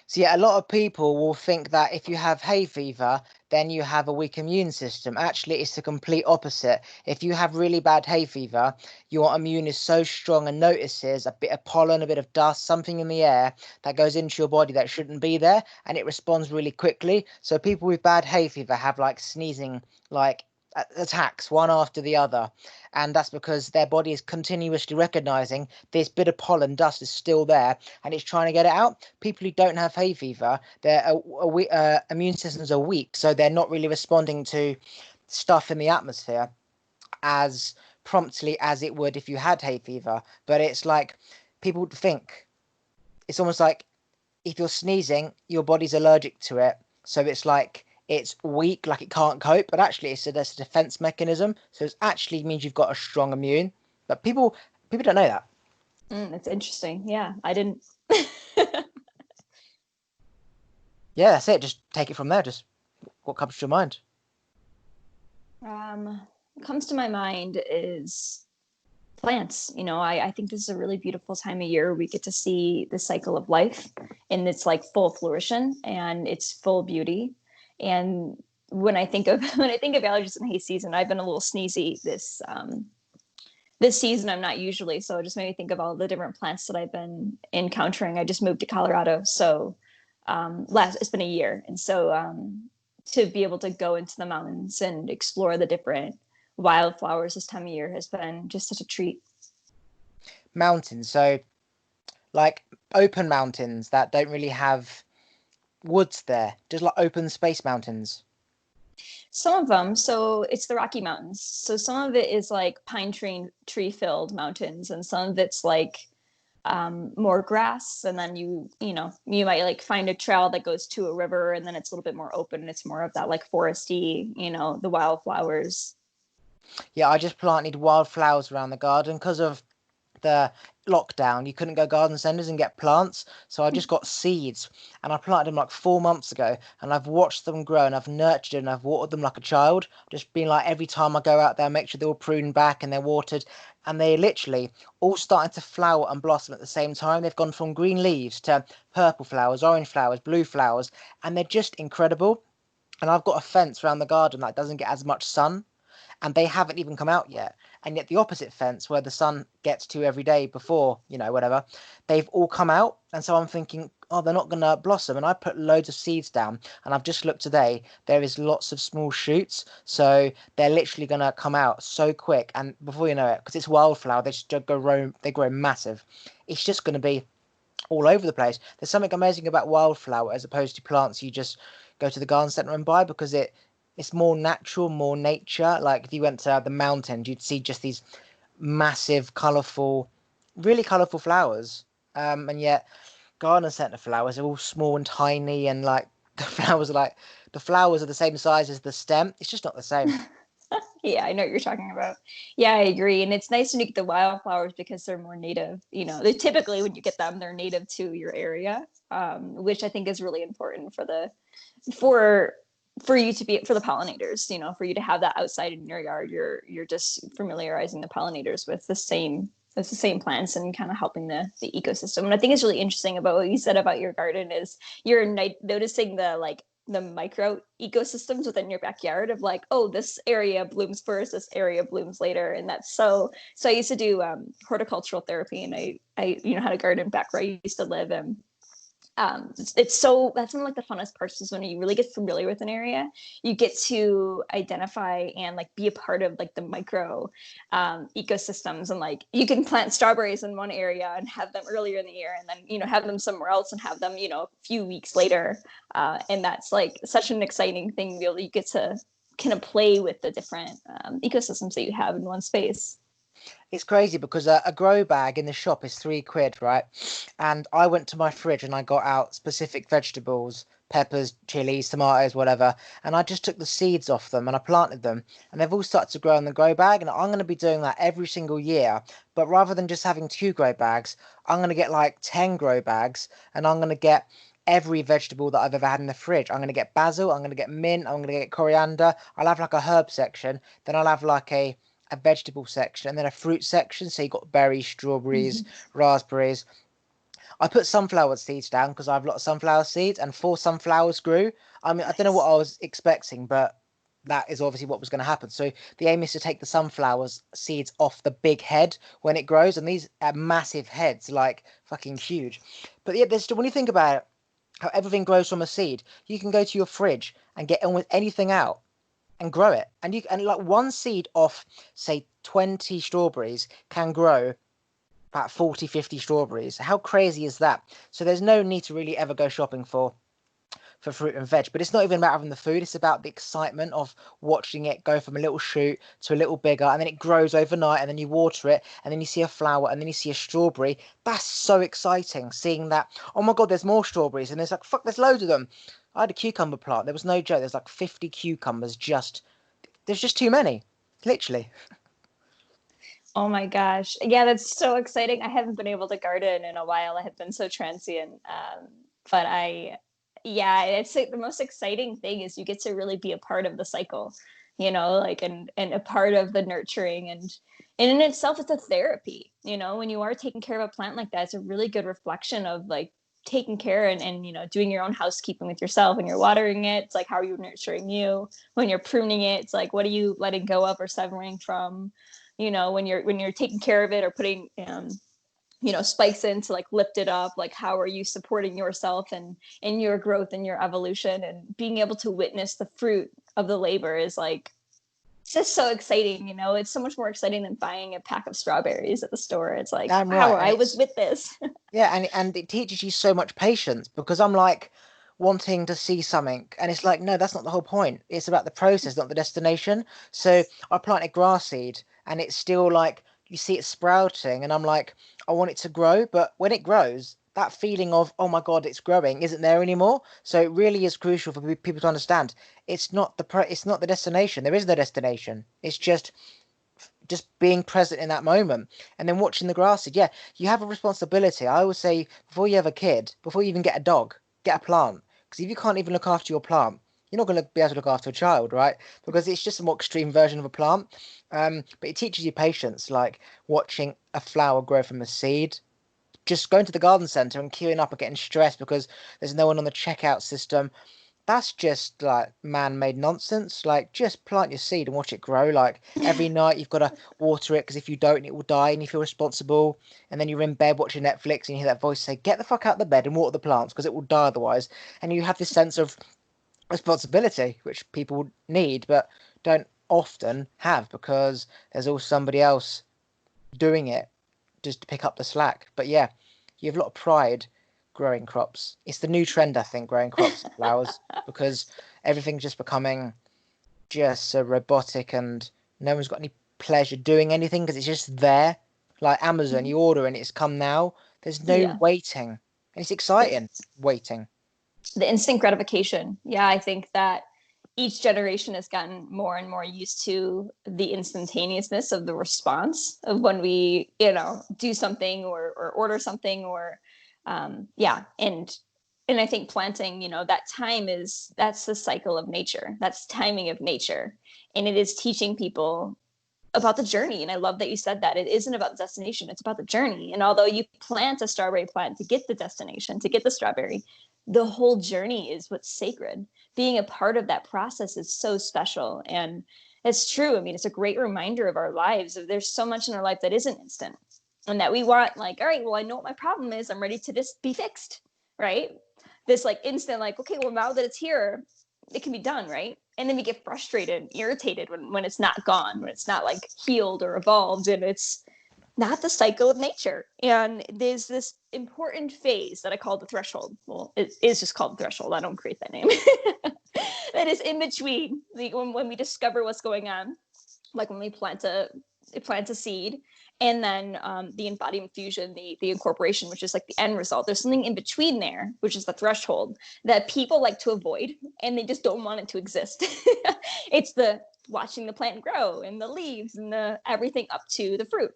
So yeah, a lot of people will think that if you have hay fever, then you have a weak immune system. Actually, it's the complete opposite. If you have really bad hay fever, your immune is so strong and notices a bit of pollen, a bit of dust, something in the air that goes into your body that shouldn't be there, and it responds really quickly. So people with bad hay fever have like sneezing, like attacks one after the other, and that's because their body is continuously recognizing this bit of pollen dust is still there and it's trying to get it out. People who don't have hay fever, their immune systems are weak, so they're not really responding to stuff in the atmosphere as promptly as it would if you had hay fever. But it's like people think it's almost like if you're sneezing, your body's allergic to it. So it's like it's weak, like it can't cope, but actually there's a defense mechanism. So it actually means you've got a strong immune. But people don't know that. It's interesting. Yeah, I didn't. Yeah, that's it. Just take it from there. Just what comes to your mind. What comes to my mind is plants. I think this is a really beautiful time of year. We get to see the cycle of life in its like full flourishing and its full beauty. And when I think of when I think of allergies in hay season, I've been a little sneezy this season. I'm not usually, so it just made me think of all the different plants that I've been encountering. I just moved to Colorado, so it's been a year, and so to be able to go into the mountains and explore the different wildflowers this time of year has been just such a treat. Mountains. So like open mountains that don't really have woods there, just like open space mountains. Some of them, so it's the Rocky Mountains. So some of it is like pine tree filled mountains, and some of it's like more grass. And then you might like find a trail that goes to a river, and then it's a little bit more open. And it's more of that like foresty, the wildflowers. Yeah, I just planted wildflowers around the garden because of the lockdown. You couldn't go garden centres and get plants, so I just got seeds and I planted them like 4 months ago, and I've watched them grow and I've nurtured them and I've watered them like a child. Just been like every time I go out there, make sure they're all pruned back and they're watered, and they're literally all starting to flower and blossom at the same time. They've gone from green leaves to purple flowers, orange flowers, blue flowers, and they're just incredible. And I've got a fence around the garden that doesn't get as much sun, and they haven't even come out yet. And yet the opposite fence, where the sun gets to every day before, whatever, they've all come out. And so I'm thinking, oh, they're not going to blossom. And I put loads of seeds down, and I've just looked today. There is lots of small shoots, so they're literally going to come out so quick. And before you know it, because it's wildflower, they grow massive. It's just going to be all over the place. There's something amazing about wildflower as opposed to plants you just go to the garden centre and buy, because it's more natural, more nature. Like if you went to the mountains, you'd see just these massive, colourful, really colourful flowers. And yet garden centre flowers are all small and tiny, and like the flowers are the same size as the stem. It's just not the same. Yeah, I know what you're talking about. Yeah, I agree. And it's nice when you get the wildflowers because they're more native. They typically, when you get them, they're native to your area, which I think is really important for for you to be for the pollinators. For you to have that outside in your yard. You're just familiarizing the pollinators with the same plants and kind of helping the ecosystem. And I think it's really interesting about what you said about your garden is you're noticing the micro ecosystems within your backyard of like, oh, this area blooms first, this area blooms later. And that's so I used to do horticultural therapy, and I had a garden back where I used to live. And it's so that's one of like the funnest parts is when you really get familiar with an area. You get to identify and like be a part of like the micro ecosystems, and like you can plant strawberries in one area and have them earlier in the year, and then have them somewhere else and have them a few weeks later, and that's like such an exciting thing. You get to kind of play with the different ecosystems that you have in one space. It's crazy because a grow bag in the shop is £3, right? And I went to my fridge and I got out specific vegetables, peppers, chilies, tomatoes, whatever. And I just took the seeds off them and I planted them. And they've all started to grow in the grow bag. And I'm going to be doing that every single year. But rather than just having 2 grow bags, I'm going to get like 10 grow bags. And I'm going to get every vegetable that I've ever had in the fridge. I'm going to get basil, I'm going to get mint, I'm going to get coriander. I'll have like a herb section. Then I'll have like a vegetable section and then a fruit section. So you've got berries, strawberries, Mm-hmm. raspberries. I put sunflower seeds down because I have a lot of sunflower seeds, and 4 sunflowers grew. I mean, I don't know what Nice. I was expecting, but that is obviously what was going to happen. So the aim is to take the sunflowers seeds off the big head when it grows, and these are massive heads, like fucking huge. But yeah, there's when you think about it, how everything grows from a seed, you can go to your fridge and get almost anything out and grow it, and like one seed off, say 20 strawberries can grow about 40, 50 strawberries. How crazy is that? So there's no need to really ever go shopping for fruit and veg. But it's not even about having the food, it's about the excitement of watching it go from a little shoot to a little bigger, and then it grows overnight, and then you water it, and then you see a flower, and then you see a strawberry. That's so exciting, seeing that, oh my god, there's more strawberries, and there's like, fuck, there's loads of them. I had a cucumber plant, there was no joke, there's like 50 cucumbers, there's just too many, literally. Oh my gosh. Yeah, that's so exciting. I haven't been able to garden in a while. I have been so transient. But yeah, it's like the most exciting thing is you get to really be a part of the cycle, like, and a part of the nurturing, and in itself, it's a therapy, when you are taking care of a plant like that, it's a really good reflection of like taking care and doing your own housekeeping with yourself. When you're watering it, it's like, how are you nurturing you? When you're pruning it, it's like, what are you letting go of or severing from? When you're taking care of it or putting spikes in to like lift it up, like how are you supporting yourself and in your growth and your evolution, and being able to witness the fruit of the labor is like, it's just so exciting. It's so much more exciting than buying a pack of strawberries at the store. It's like, Damn wow, right, and I was it's with this. yeah, and it teaches you so much patience because I'm like wanting to see something, and it's like, no, that's not the whole point. It's about the process, not the destination. So I planted grass seed, and it's still like you see it sprouting, and I'm like, I want it to grow, but when it grows, that feeling of, oh my God, it's growing isn't there anymore. So it really is crucial for people to understand. It's not the destination. There is no destination. It's just being present in that moment and then watching the grass seed. Yeah, you have a responsibility. I always say before you have a kid, before you even get a dog, get a plant. Because if you can't even look after your plant, you're not going to be able to look after a child, right? Because it's just a more extreme version of a plant. But it teaches you patience, like watching a flower grow from a seed, just going to the garden centre and queuing up and getting stressed because there's no one on the checkout system. That's just like man-made nonsense. Like, just plant your seed and watch it grow. Like, every night you've got to water it because if you don't, it will die and you feel responsible. And then you're in bed watching Netflix and you hear that voice say, "Get the fuck out of the bed and water the plants because it will die otherwise." And you have this sense of responsibility, which people need but don't often have because there's always somebody else doing it just to pick up the slack. But yeah, you have a lot of pride growing crops. It's the new trend, I think, growing crops and flowers because everything's just becoming just so robotic and no one's got any pleasure doing anything because it's just there. Like Amazon, you order and it's come now. There's no Yeah. waiting. And it's exciting waiting. The instant gratification. Yeah, I think that each generation has gotten more and more used to the instantaneousness of the response of when we, do something or order something or, yeah. And I think planting, that that's the cycle of nature. That's timing of nature. And it is teaching people about the journey. And I love that you said that. It isn't about the destination, it's about the journey. And although you plant a strawberry plant to get the destination, to get the strawberry, the whole journey is what's sacred. Being a part of that process is so special. And it's true. I mean, it's a great reminder of our lives. There's so much in our life that isn't instant. And that we want, like, all right, well, I know what my problem is. I'm ready to just be fixed, right? This like instant, like, okay, well, now that it's here, it can be done, right? And then we get frustrated and irritated when it's not gone, when it's not like healed or evolved, and it's not the cycle of nature. And there's this important phase that I call the threshold. Well, it is just called the threshold. I don't create that name. That is in between, like when we discover what's going on, like when we plant a seed, and then the embodiment fusion, the incorporation, which is like the end result. There's something in between there, which is the threshold that people like to avoid, and they just don't want it to exist. It's the watching the plant grow and the leaves and the everything up to the fruit.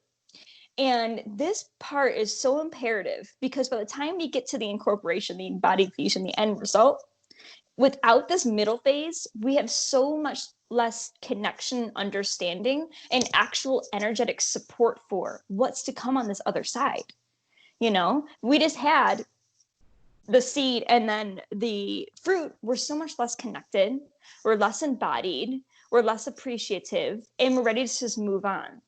And this part is so imperative because by the time we get to the incorporation, the embodied fusion, the end result, without this middle phase, we have so much less connection, understanding, and actual energetic support for what's to come on this other side. We just had the seed and then the fruit. We're so much less connected, we're less embodied, we're less appreciative, and we're ready to just move on.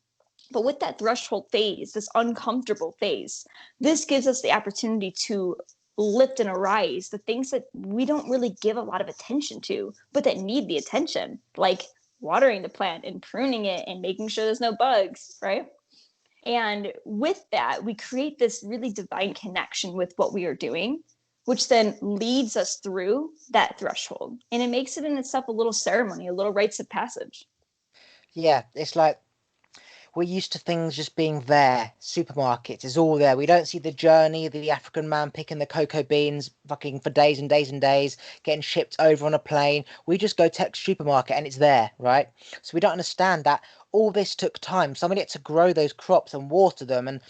But with that threshold phase, this uncomfortable phase, this gives us the opportunity to lift and arise the things that we don't really give a lot of attention to, but that need the attention, like watering the plant and pruning it and making sure there's no bugs, right? And with that, we create this really divine connection with what we are doing, which then leads us through that threshold. And it makes it in itself a little ceremony, a little rites of passage. Yeah, it's like we're used to things just being there. Supermarkets is all there. We don't see the journey, the African man picking the cocoa beans fucking for days and days and days, getting shipped over on a plane. We just go to supermarket and it's there, right? So we don't understand that all this took time. Somebody had to grow those crops and water them and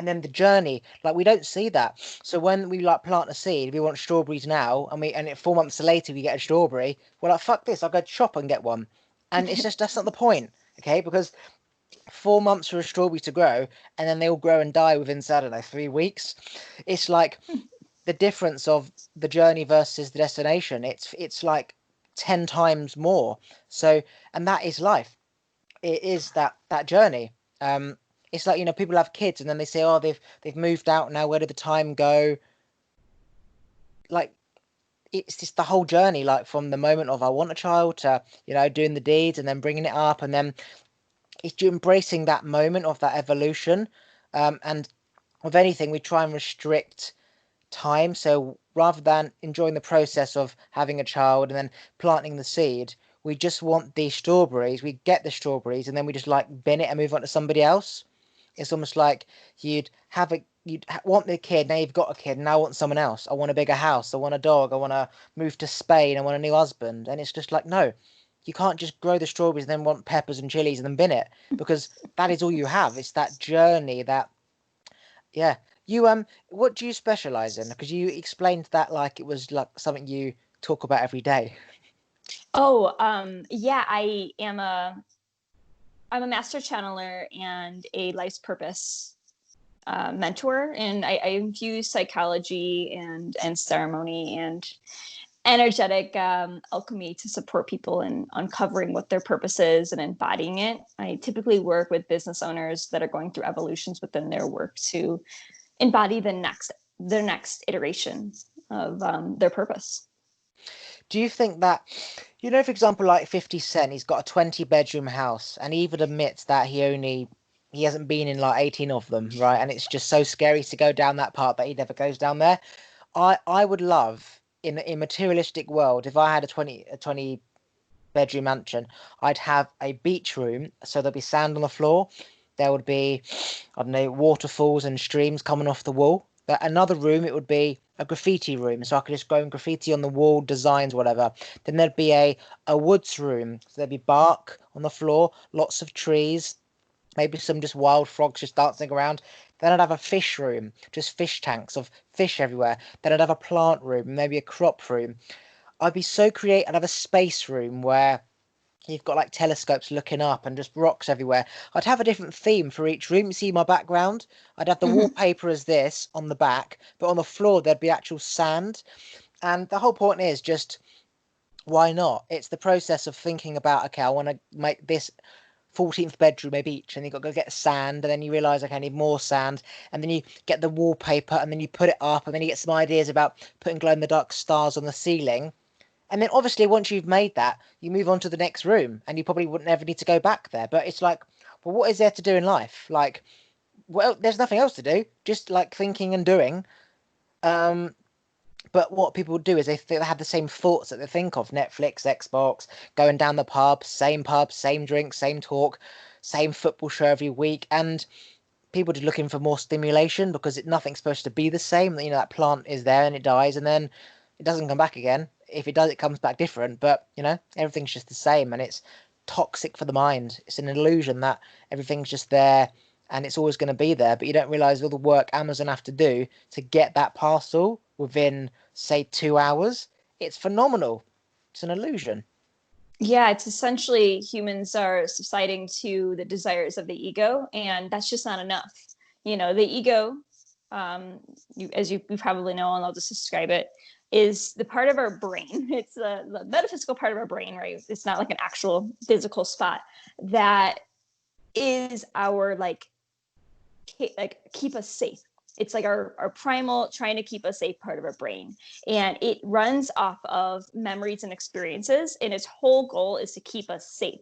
then the journey. Like we don't see that. So when we like plant a seed, we want strawberries now and 4 months later we get a strawberry. We're like, fuck this, I'll go shop and get one. And it's just that's not the point. Okay, because 4 months for a strawberry to grow, and then they all grow and die within, I don't know, 3 weeks. It's like the difference of the journey versus the destination. It's like 10 times more. So, and that is life. It is that journey. It's like people have kids, and then they say, oh, they've moved out now. Where did the time go? Like it's just the whole journey, like from the moment of I want a child to doing the deeds and then bringing it up, and then it's embracing that moment of that evolution. And with anything, we try and restrict time. So rather than enjoying the process of having a child and then planting the seed, we just want the strawberries. We get the strawberries and then we just like bin it and move on to somebody else. It's almost like you'd want the kid, now you've got a kid, now I want someone else. I want a bigger house. I want a dog. I want to move to Spain. I want a new husband. And it's just like, no, you can't just grow the strawberries and then want peppers and chilies and then bin it because that is all you have. It's that journey that, yeah. What do you specialize in? Because you explained that like it was like something you talk about every day. Oh, yeah, I'm a master channeler and a life's purpose mentor, and I infuse psychology and ceremony and energetic alchemy to support people in uncovering what their purpose is and embodying it. I typically work with business owners that are going through evolutions within their work to embody their next iteration of their purpose. Do you think that, for example, like 50 Cent, he's got a 20-bedroom house and he even admits that he hasn't been in like 18 of them, right? And it's just so scary to go down that part that he never goes down there. I would love in a materialistic world if I had a 20 bedroom mansion, I'd have a beach room, so there'd be sand on the floor. There would be, I don't know, waterfalls and streams coming off the wall. But another room, it would be a graffiti room, so I could just go and graffiti on the wall, designs, whatever. Then there'd be a woods room, so there'd be bark on the floor, lots of trees, maybe some just wild frogs just dancing around. Then I'd have a fish room, just fish tanks of fish everywhere. Then I'd have a plant room, maybe a crop room. I'd be so creative. I'd have a space room where you've got like telescopes looking up and just rocks everywhere. I'd have a different theme for each room. You see my background? I'd have the Mm-hmm. wallpaper as this on the back, but on the floor there'd be actual sand. And the whole point is just why not? It's the process of thinking about, okay, I want to make this 14th bedroom a beach, and you've got to go get sand, and then you realise, okay, I need more sand, and then you get the wallpaper, and then you put it up, and then you get some ideas about putting glow in the dark stars on the ceiling. And then obviously once you've made that, you move on to the next room and you probably wouldn't ever need to go back there. But it's like, well, what is there to do in life? Like, well, there's nothing else to do, just like thinking and doing. Um, but what people do is they have the same thoughts that they think of: Netflix, Xbox, going down the pub, same drink, same talk, same football show every week. And people just looking for more stimulation because nothing's supposed to be the same. That plant is there and it dies and then it doesn't come back again. If it does, it comes back different. But everything's just the same and it's toxic for the mind. It's an illusion that everything's just there and it's always going to be there. But you don't realize all the work Amazon have to do to get that parcel within, say, 2 hours. It's phenomenal. It's an illusion. Yeah, it's essentially humans are subsiding to the desires of the ego, and that's just not enough. The ego as you probably know, and I'll just describe it, is the part of our brain. It's the metaphysical part of our brain, right? It's not like an actual physical spot that is our keep us safe. It's like our primal trying to keep us safe part of our brain. And it runs off of memories and experiences. And its whole goal is to keep us safe.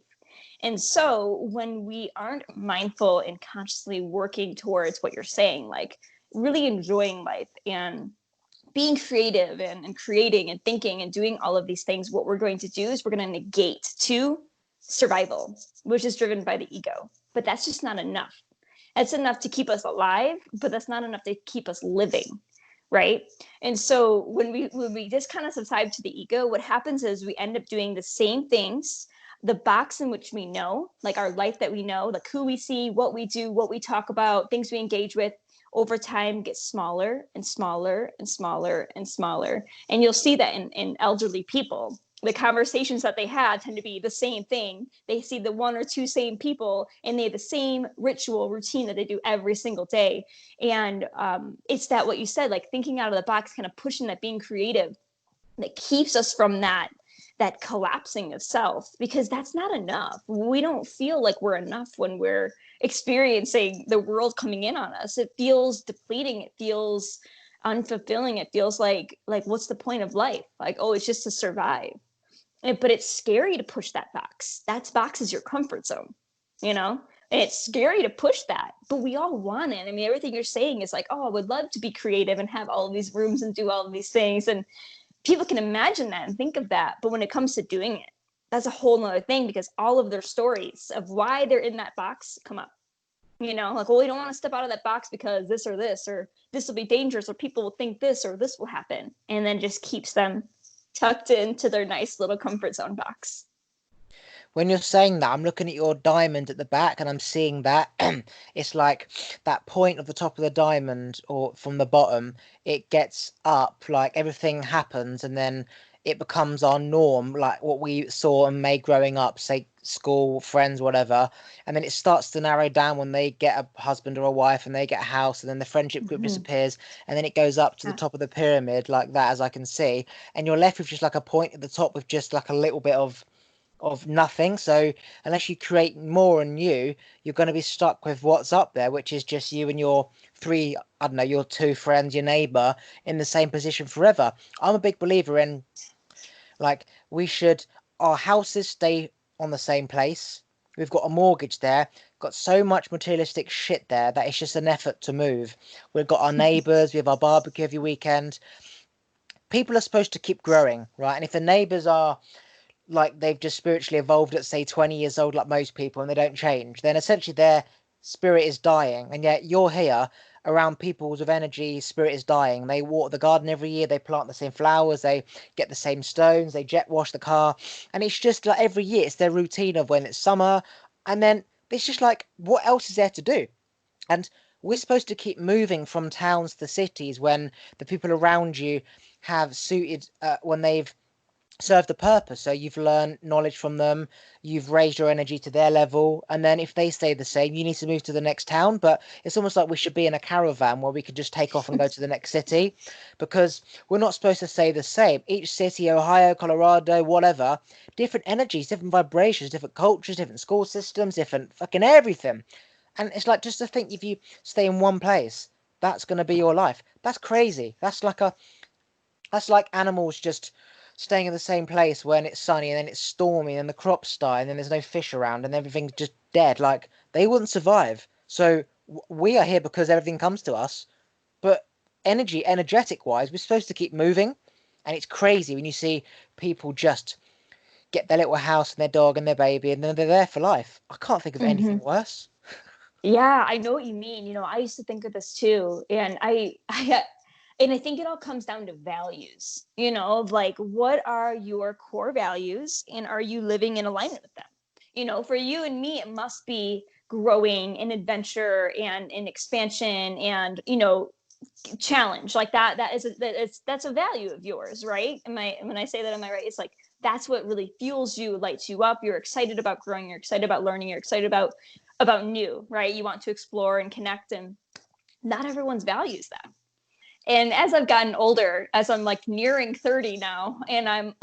And so when we aren't mindful and consciously working towards what you're saying, like really enjoying life and being creative and creating and thinking and doing all of these things, what we're going to do is we're going to negate to survival, which is driven by the ego. But that's just not enough. It's enough to keep us alive, but that's not enough to keep us living, right? And so when we just kind of subside to the ego, what happens is we end up doing the same things, the box in which we know, like our life that we know, like who we see, what we do, what we talk about, things we engage with, over time gets smaller and smaller and smaller and smaller. And you'll see that in elderly people. The conversations that they had tend to be the same thing. They see the one or two same people, and they have the same ritual routine that they do every single day. And it's that what you said, like thinking out of the box, kind of pushing that, being creative, that keeps us from that collapsing of self, because that's not enough. We don't feel like we're enough when we're experiencing the world coming in on us. It feels depleting. It feels unfulfilling. It feels like what's the point of life? Like, oh, it's just to survive. But it's scary to push that box. That box is your comfort zone, you know? And it's scary to push that, but we all want it. I mean, everything you're saying is like, oh, I would love to be creative and have all of these rooms and do all of these things. And people can imagine that and think of that. But when it comes to doing it, that's a whole nother thing, because all of their stories of why they're in that box come up. You know, like, well, we don't want to step out of that box because this or this will be dangerous, or people will think this or this will happen. And then just keeps them tucked into their nice little comfort zone box. When you're saying that, I'm looking at your diamond at the back and I'm seeing that it's like that point of the top of the diamond, or from the bottom, it gets up, like everything happens and then it becomes our norm, like what we saw and made growing up, say school, friends, whatever. And then it starts to narrow down when they get a husband or a wife and they get a house, and then the friendship group Mm-hmm. disappears, and then it goes up to the Yeah. top of the pyramid like that, as I can see. And you're left with just like a point at the top with just like a little bit of nothing. So unless you create more and new, you're going to be stuck with what's up there, which is just you and your three, I don't know, your two friends, your neighbor, in the same position forever. I'm a big believer in, like, we should, our houses stay on the same place. We've got a mortgage there, got so much materialistic shit there that it's just an effort to move. We've got our neighbors, we have our barbecue every weekend. People are supposed to keep growing, right? And if the neighbors are like they've just spiritually evolved at say 20 years old, like most people, and they don't change, then essentially their spirit is dying. And yet you're here around people with energy. Spirit is dying. They water the garden every year, they plant the same flowers, they get the same stones, they jet wash the car, and it's just like every year it's their routine of when it's summer. And then it's just like, what else is there to do? And we're supposed to keep moving from towns to cities when the people around you have suited, when they've serve the purpose. So you've learned knowledge from them, you've raised your energy to their level, and then if they stay the same, you need to move to the next town. But it's almost like we should be in a caravan where we could just take off and go to the next city, because we're not supposed to stay the same. Each city, Ohio, Colorado, whatever, different energies, different vibrations, different cultures, different school systems, different fucking everything. And it's like, just to think, if you stay in one place, that's going to be your life. That's crazy. That's like animals just staying in the same place when it's sunny and then it's stormy and the crops die and then there's no fish around and everything's just dead. Like, they wouldn't survive. So we are here because everything comes to us. But energetic wise, we're supposed to keep moving. And it's crazy when you see people just get their little house and their dog and their baby, and then they're there for life. I can't think of Mm-hmm. anything worse. Yeah, I know what you mean. You know, I used to think of this too, and and I think it all comes down to values. You know, of like, what are your core values, and are you living in alignment with them? You know, for you and me, it must be growing and adventure and expansion and, you know, challenge like that. That's a value of yours, right? Am I When I say that, am I right? It's like that's what really fuels you, lights you up. You're excited about growing. You're excited about learning. You're excited about new, right? You want to explore and connect. And not everyone's values that. And as I've gotten older, as I'm like nearing 30 now, and I'm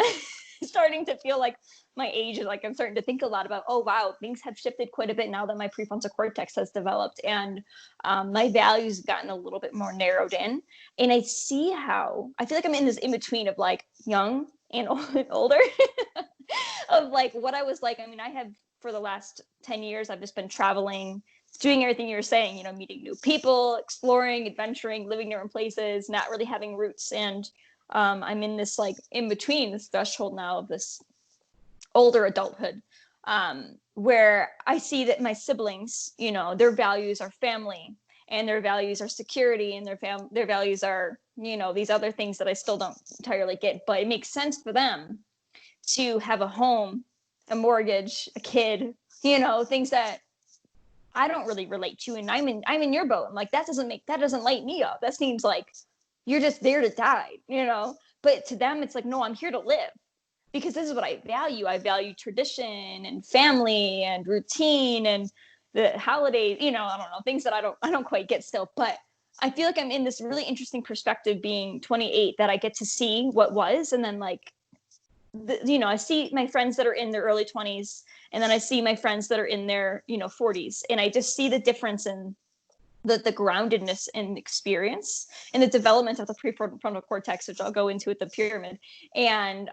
starting to feel like my age is like, I'm starting to think a lot about, oh wow, things have shifted quite a bit now that my prefrontal cortex has developed, and my values have gotten a little bit more narrowed in. And I see how I feel like I'm in this in between of like young and older of like what I was like. I mean, I have for the last 10 years, I've just been traveling, doing everything you were saying, you know, meeting new people, exploring, adventuring, living different places, not really having roots. And I'm in this like in between this threshold now of this older adulthood, where I see that my siblings, you know, their values are family, and their values are security, and their values are, you know, these other things that I still don't entirely get, but it makes sense for them to have a home, a mortgage, a kid, you know, things that I don't really relate to. And I'm in your boat. I'm like, that doesn't light me up. That seems like you're just there to die, you know? But to them, it's like, no, I'm here to live, because this is what I value. I value tradition and family and routine and the holidays, you know, I don't know, things that I don't quite get still. But I feel like I'm in this really interesting perspective being 28, that I get to see what was, and then like you know, I see my friends that are in their early 20s, and then I see my friends that are in their, you know, 40s, and I just see the difference in the groundedness and experience and the development of the prefrontal cortex, which I'll go into with the pyramid, and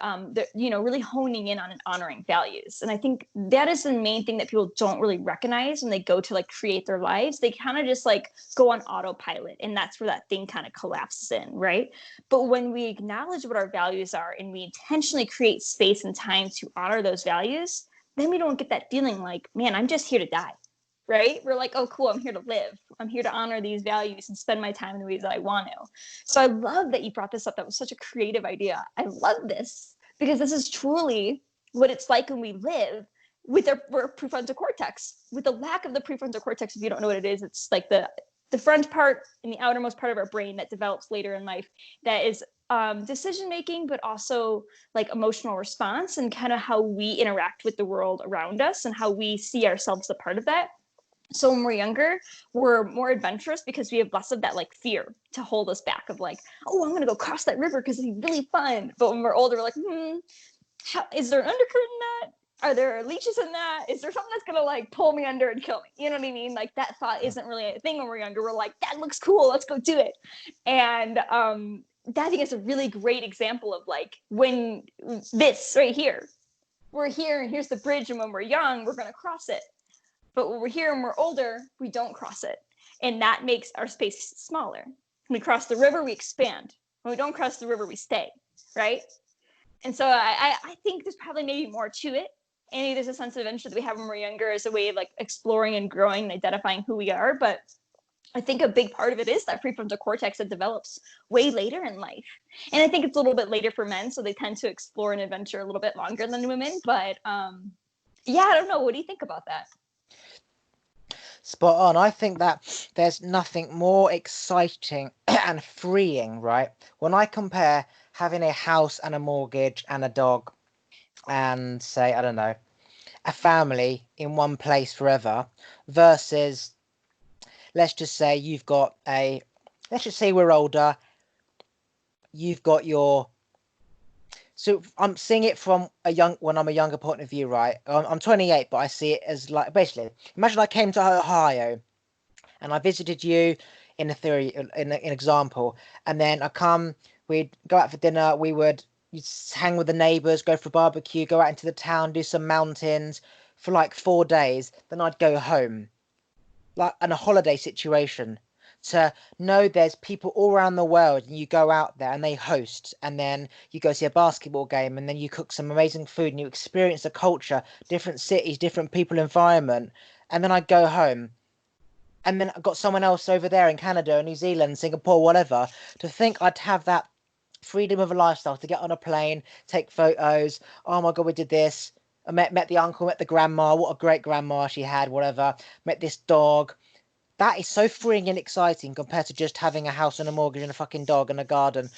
you know, really honing in on and honoring values. And I think that is the main thing that people don't really recognize when they go to like create their lives. They kind of just like go on autopilot, and that's where that thing kind of collapses in, right? But when we acknowledge what our values are and we intentionally create space and time to honor those values, then we don't get that feeling like, man, I'm just here to die, right? We're like, oh, cool, I'm here to live. I'm here to honor these values and spend my time in the ways that I want to. So I love that you brought this up. That was such a creative idea. I love this, because this is truly what it's like when we live with our prefrontal cortex. With the lack of the prefrontal cortex, if you don't know what it is, it's like the front part and the outermost part of our brain that develops later in life, that is decision making, but also like emotional response and kind of how we interact with the world around us and how we see ourselves a part of that. So when we're younger, we're more adventurous because we have less of that like fear to hold us back of like, oh, I'm going to go cross that river because it's really fun. But when we're older, we're like, is there an undercurrent in that? Are there leeches in that? Is there something that's going to like pull me under and kill me? You know what I mean? Like that thought isn't really a thing when we're younger. We're like, that looks cool. Let's go do it. And that I think is a really great example of like when this right here, we're here and here's the bridge. And when we're young, we're going to cross it. But when we're here and we're older, we don't cross it. And that makes our space smaller. When we cross the river, we expand. When we don't cross the river, we stay, right? And so I think there's probably maybe more to it. And maybe there's a sense of adventure that we have when we're younger as a way of like exploring and growing and identifying who we are. But I think a big part of it is that prefrontal cortex that develops way later in life. And I think it's a little bit later for men, so they tend to explore and adventure a little bit longer than women. But yeah, I don't know. What do you think about that? Spot on. I think that there's nothing more exciting and freeing, right? When I compare having a house and a mortgage and a dog and say, I don't know, a family in one place forever versus, let's just say let's just say we're older, you've got your, so I'm seeing it from when I'm a younger point of view, right? I'm 28, but I see it as like, basically, imagine I came to Ohio and I visited you in a theory, in an example, and then we'd go out for dinner, you'd hang with the neighbours, go for a barbecue, go out into the town, do some mountains for like 4 days, then I'd go home, like in a holiday situation. To know there's people all around the world and you go out there and they host, and then you go see a basketball game, and then you cook some amazing food and you experience the culture, different cities, different people, environment, and then I'd go home. And then I've got someone else over there in Canada, New Zealand, Singapore, whatever. To think I'd have that freedom of a lifestyle to get on a plane, take photos. Oh my God, we did this. I met the uncle, met the grandma. What a great grandma she had, whatever. Met this dog. That is so freeing and exciting compared to just having a house and a mortgage and a fucking dog and a garden.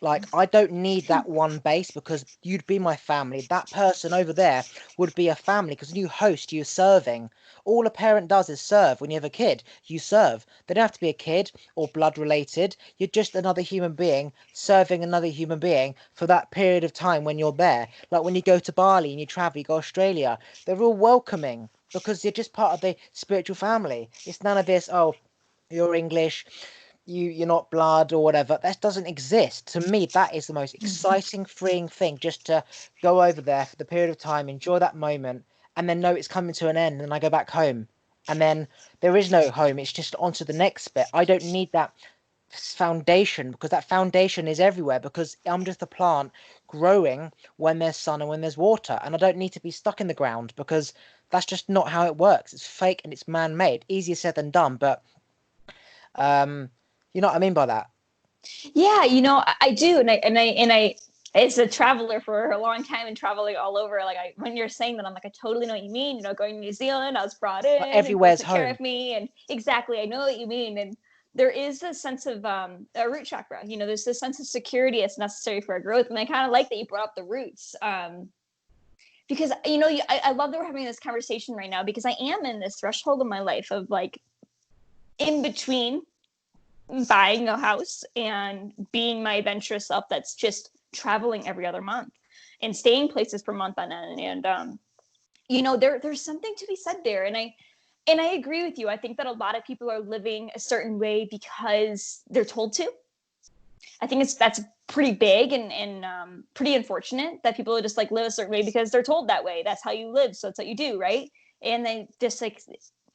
Like, I don't need that one base because you'd be my family. That person over there would be a family because when you host, you're serving. All a parent does is serve. When you have a kid, you serve. They don't have to be a kid or blood related. You're just another human being serving another human being for that period of time when you're there. Like when you go to Bali and you travel, you go to Australia, they're all welcoming because you're just part of the spiritual family. It's none of this, oh, you're English, you're not blood or whatever. That doesn't exist. To me, that is the most exciting, freeing thing, just to go over there for the period of time, enjoy that moment, and then know it's coming to an end, and I go back home. And then there is no home, it's just on to the next bit. I don't need that foundation because that foundation is everywhere because I'm just a plant growing when there's sun and when there's water, and I don't need to be stuck in the ground because that's just not how it works. It's fake and it's man-made. Easier said than done, but um, you know what I mean by that? Yeah, I do, and I as a traveler for a long time and traveling all over, like when you're saying that, I'm like, I totally know what you mean. Going to New Zealand, I was brought Like in and people everywhere's took care home. of me, and exactly, I know what you mean. And there is a sense of a root chakra. There's this sense of security that's necessary for our growth, and I kind of like that you brought up the roots. Because I love that we're having this conversation right now because I am in this threshold of my life of like in between buying a house and being my adventurous self that's just traveling every other month and staying places for month on end. And there's something to be said there. And I agree with you. I think that a lot of people are living a certain way because they're told to. I think that's pretty big and pretty unfortunate that people just like live a certain way because they're told that way. That's how you live, so that's what you do, right? And they just like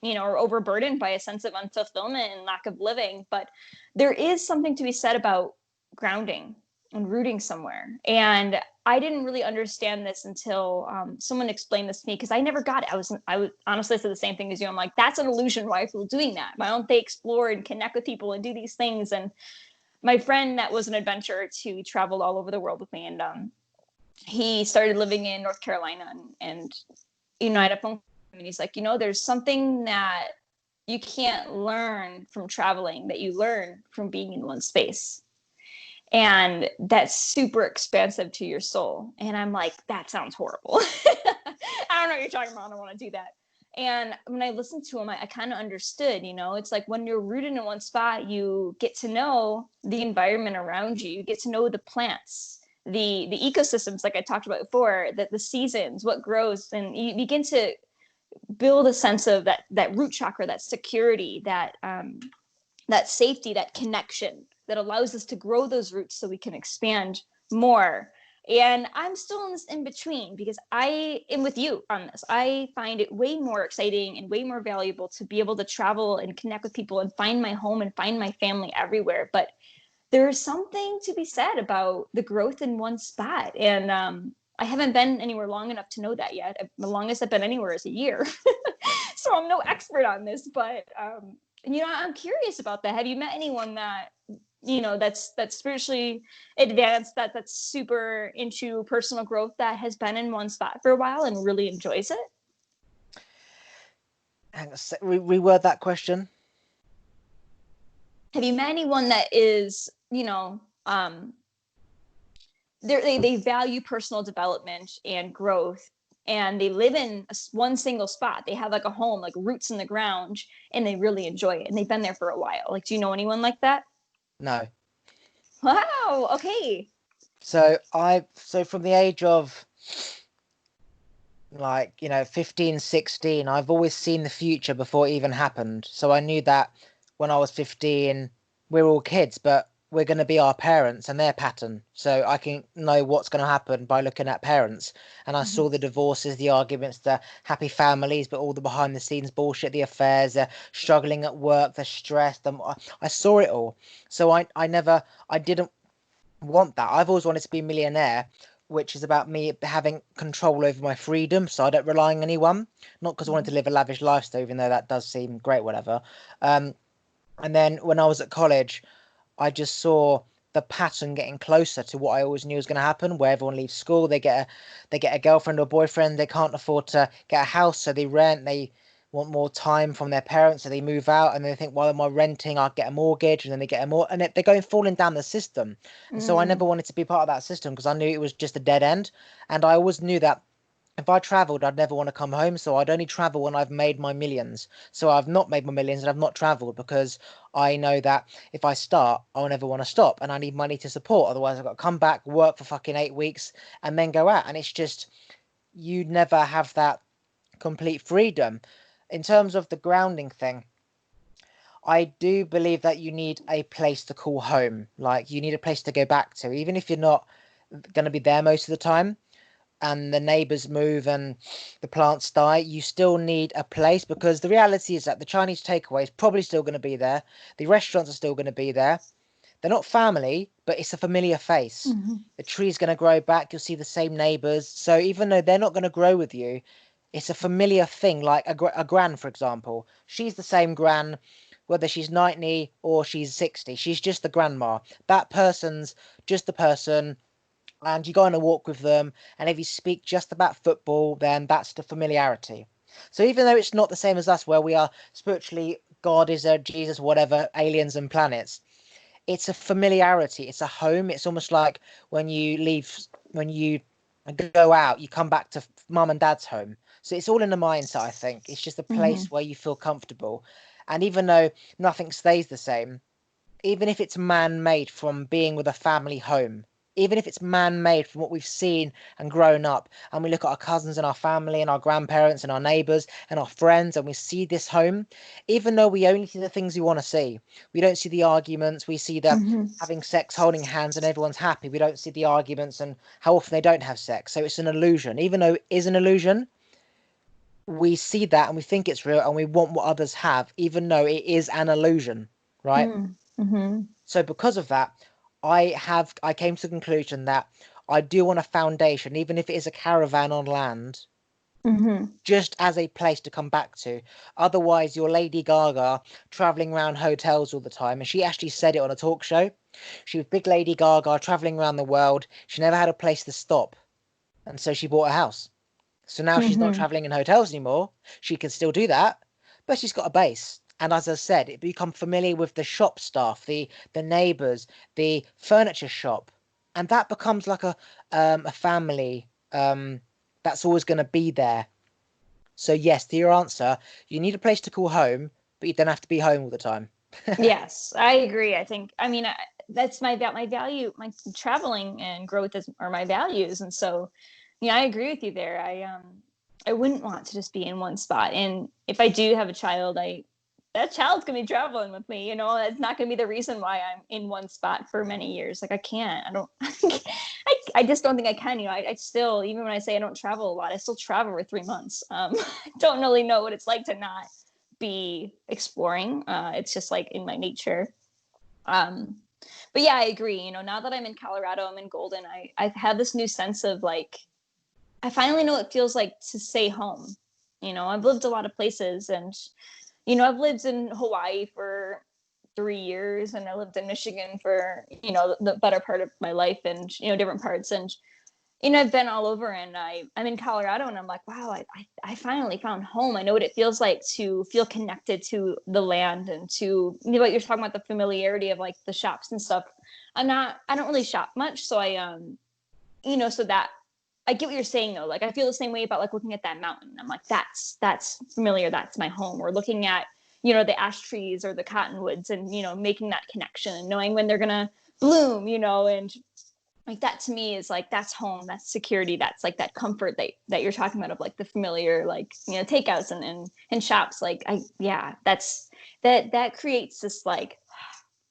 are overburdened by a sense of unfulfillment and lack of living. But there is something to be said about grounding and rooting somewhere. And I didn't really understand this until someone explained this to me because I never got it. I was honestly said the same thing as you. I'm like, that's an illusion. Why are people doing that? Why don't they explore and connect with people and do these things? And my friend that was an adventurer too, he traveled all over the world with me, and he started living in North Carolina, and I had a phone call and he's like, there's something that you can't learn from traveling that you learn from being in one space. And that's super expansive to your soul. And I'm like, that sounds horrible. I don't know what you're talking about. I don't want to do that. And when I listened to him, I kind of understood, it's like when you're rooted in one spot, you get to know the environment around you. You get to know the plants, the ecosystems, like I talked about before, that the seasons, what grows, and you begin to build a sense of that root chakra, that security, that safety, that connection that allows us to grow those roots so we can expand more. And I'm still in this in between because I am with you on this. I find it way more exciting and way more valuable to be able to travel and connect with people and find my home and find my family everywhere. But there is something to be said about the growth in one spot. And I haven't been anywhere long enough to know that yet. The longest I've been anywhere is a year. So I'm no expert on this, but I'm curious about that. Have you met anyone that that's spiritually advanced, that's super into personal growth, that has been in one spot for a while and really enjoys it? Hang on a sec, reword that question. Have you met anyone that is they value personal development and growth, and they live in one single spot? They have like a home, like roots in the ground, and they really enjoy it, and they've been there for a while. Like, do you know anyone like that? No. Wow. Okay. So from the age of 15, 16, I've always seen the future before it even happened. So I knew that when I was 15, we're all kids, but we're going to be our parents and their pattern. So I can know what's going to happen by looking at parents. And I Mm-hmm. saw the divorces, the arguments, the happy families, but all the behind the scenes bullshit, the affairs, the struggling at work, the stress. I saw it all. So I didn't want that. I've always wanted to be a millionaire, which is about me having control over my freedom, so I don't rely on anyone. Not because I wanted to live a lavish lifestyle, even though that does seem great, whatever. Um, and then when I was at college, I just saw the pattern getting closer to what I always knew was going to happen, where everyone leaves school, they get a girlfriend or boyfriend, they can't afford to get a house, so they rent, they want more time from their parents, so they move out, and they think, well, am I renting? I'll get a mortgage, and then they get a more, and they're going falling down the system. And so I never Mm. wanted to be part of that system because I knew it was just a dead end, and I always knew that if I travelled, I'd never want to come home. So I'd only travel when I've made my millions. So I've not made my millions and I've not travelled because I know that if I start, I'll never want to stop, and I need money to support. Otherwise, I've got to come back, work for fucking 8 weeks, and then go out. And it's just, you'd never have that complete freedom. In terms of the grounding thing, I do believe that you need a place to call home. Like, you need a place to go back to, even if you're not going to be there most of the time and the neighbors move and the plants die, you still need a place, because the reality is that the Chinese takeaway is probably still going to be there. The restaurants are still going to be there. They're not family, but it's a familiar face. Mhm. The tree's going to grow back. You'll see the same neighbors. So even though they're not going to grow with you, it's a familiar thing. Like a gran, for example. She's the same gran, whether she's 90 or she's 60. She's just the grandma. That person's just the person, and you go on a walk with them, and if you speak just about football, then that's the familiarity. So even though it's not the same as us, where we are spiritually, God is a Jesus, whatever, aliens and planets, it's a familiarity. It's a home. It's almost like when you leave, when you go out, you come back to mum and dad's home. So it's all in the mindset, I think. It's just a Mhm. place where you feel comfortable. And even though nothing stays the same, even if it's man-made from being with a family home, even if it's man-made from what we've seen and grown up, and we look at our cousins and our family and our grandparents and our neighbors and our friends, and we see this home, even though we only see the things we want to see, we don't see the arguments, we see the Mhm. having sex, holding hands, and everyone's happy. We don't see the arguments and how often they don't have sex. So it's an illusion. Even though it is an illusion, we see that and we think it's real and we want what others have, even though it is an illusion, right? Mm. Mhm. So because of that, I came to the conclusion that I do want a foundation, even if it is a caravan on land, Mhm. just as a place to come back to. Otherwise, you're Lady Gaga traveling around hotels all the time, and she actually said it on a talk show. She was big Lady Gaga traveling around the world. She never had a place to stop, and so she bought a house. So now she's not Mhm. traveling in hotels anymore. She can still do that, but she's got a base. And as I said, it become familiar with the shop staff, the neighbours, the furniture shop, and that becomes like a family that's always going to be there. So yes, to your answer, you need a place to call home, but you don't have to be home all the time. Yes, I agree. I think, I mean, that's my value, my traveling and growth are my values. And so, yeah, I agree with you there. I wouldn't want to just be in one spot. And if I do have a child, that child's gonna be traveling with me. It's not gonna be the reason why I'm in one spot for many years. Like I can't. I don't. I just don't think I can. I still, even when I say I don't travel a lot, I still travel for 3 months. I don't really know what it's like to not be exploring. It's just like in my nature. Um, but yeah, I agree. Now that I'm in Colorado, I'm in Golden. I've had this new sense of like I finally know what it feels like to stay home. I've lived a lot of places, and I've lived in Hawaii for 3 years, and I lived in Michigan for the better part of my life, and different parts, and I've been all over, and I'm in Colorado, and I'm like, wow, I finally found home. I know what it feels like to feel connected to the land, and to what you're talking about, the familiarity of like the shops and stuff. I don't really shop much, so so that I get what you're saying though. Like I feel the same way about like looking at that mountain. I'm like, that's familiar. That's my home. Or looking at the ash trees or the cottonwoods, and making that connection and knowing when they're gonna bloom. And like that to me is like that's home, that's security, that's like that comfort that you're talking about, of like the familiar, like takeouts and shops. Like I yeah, that creates this like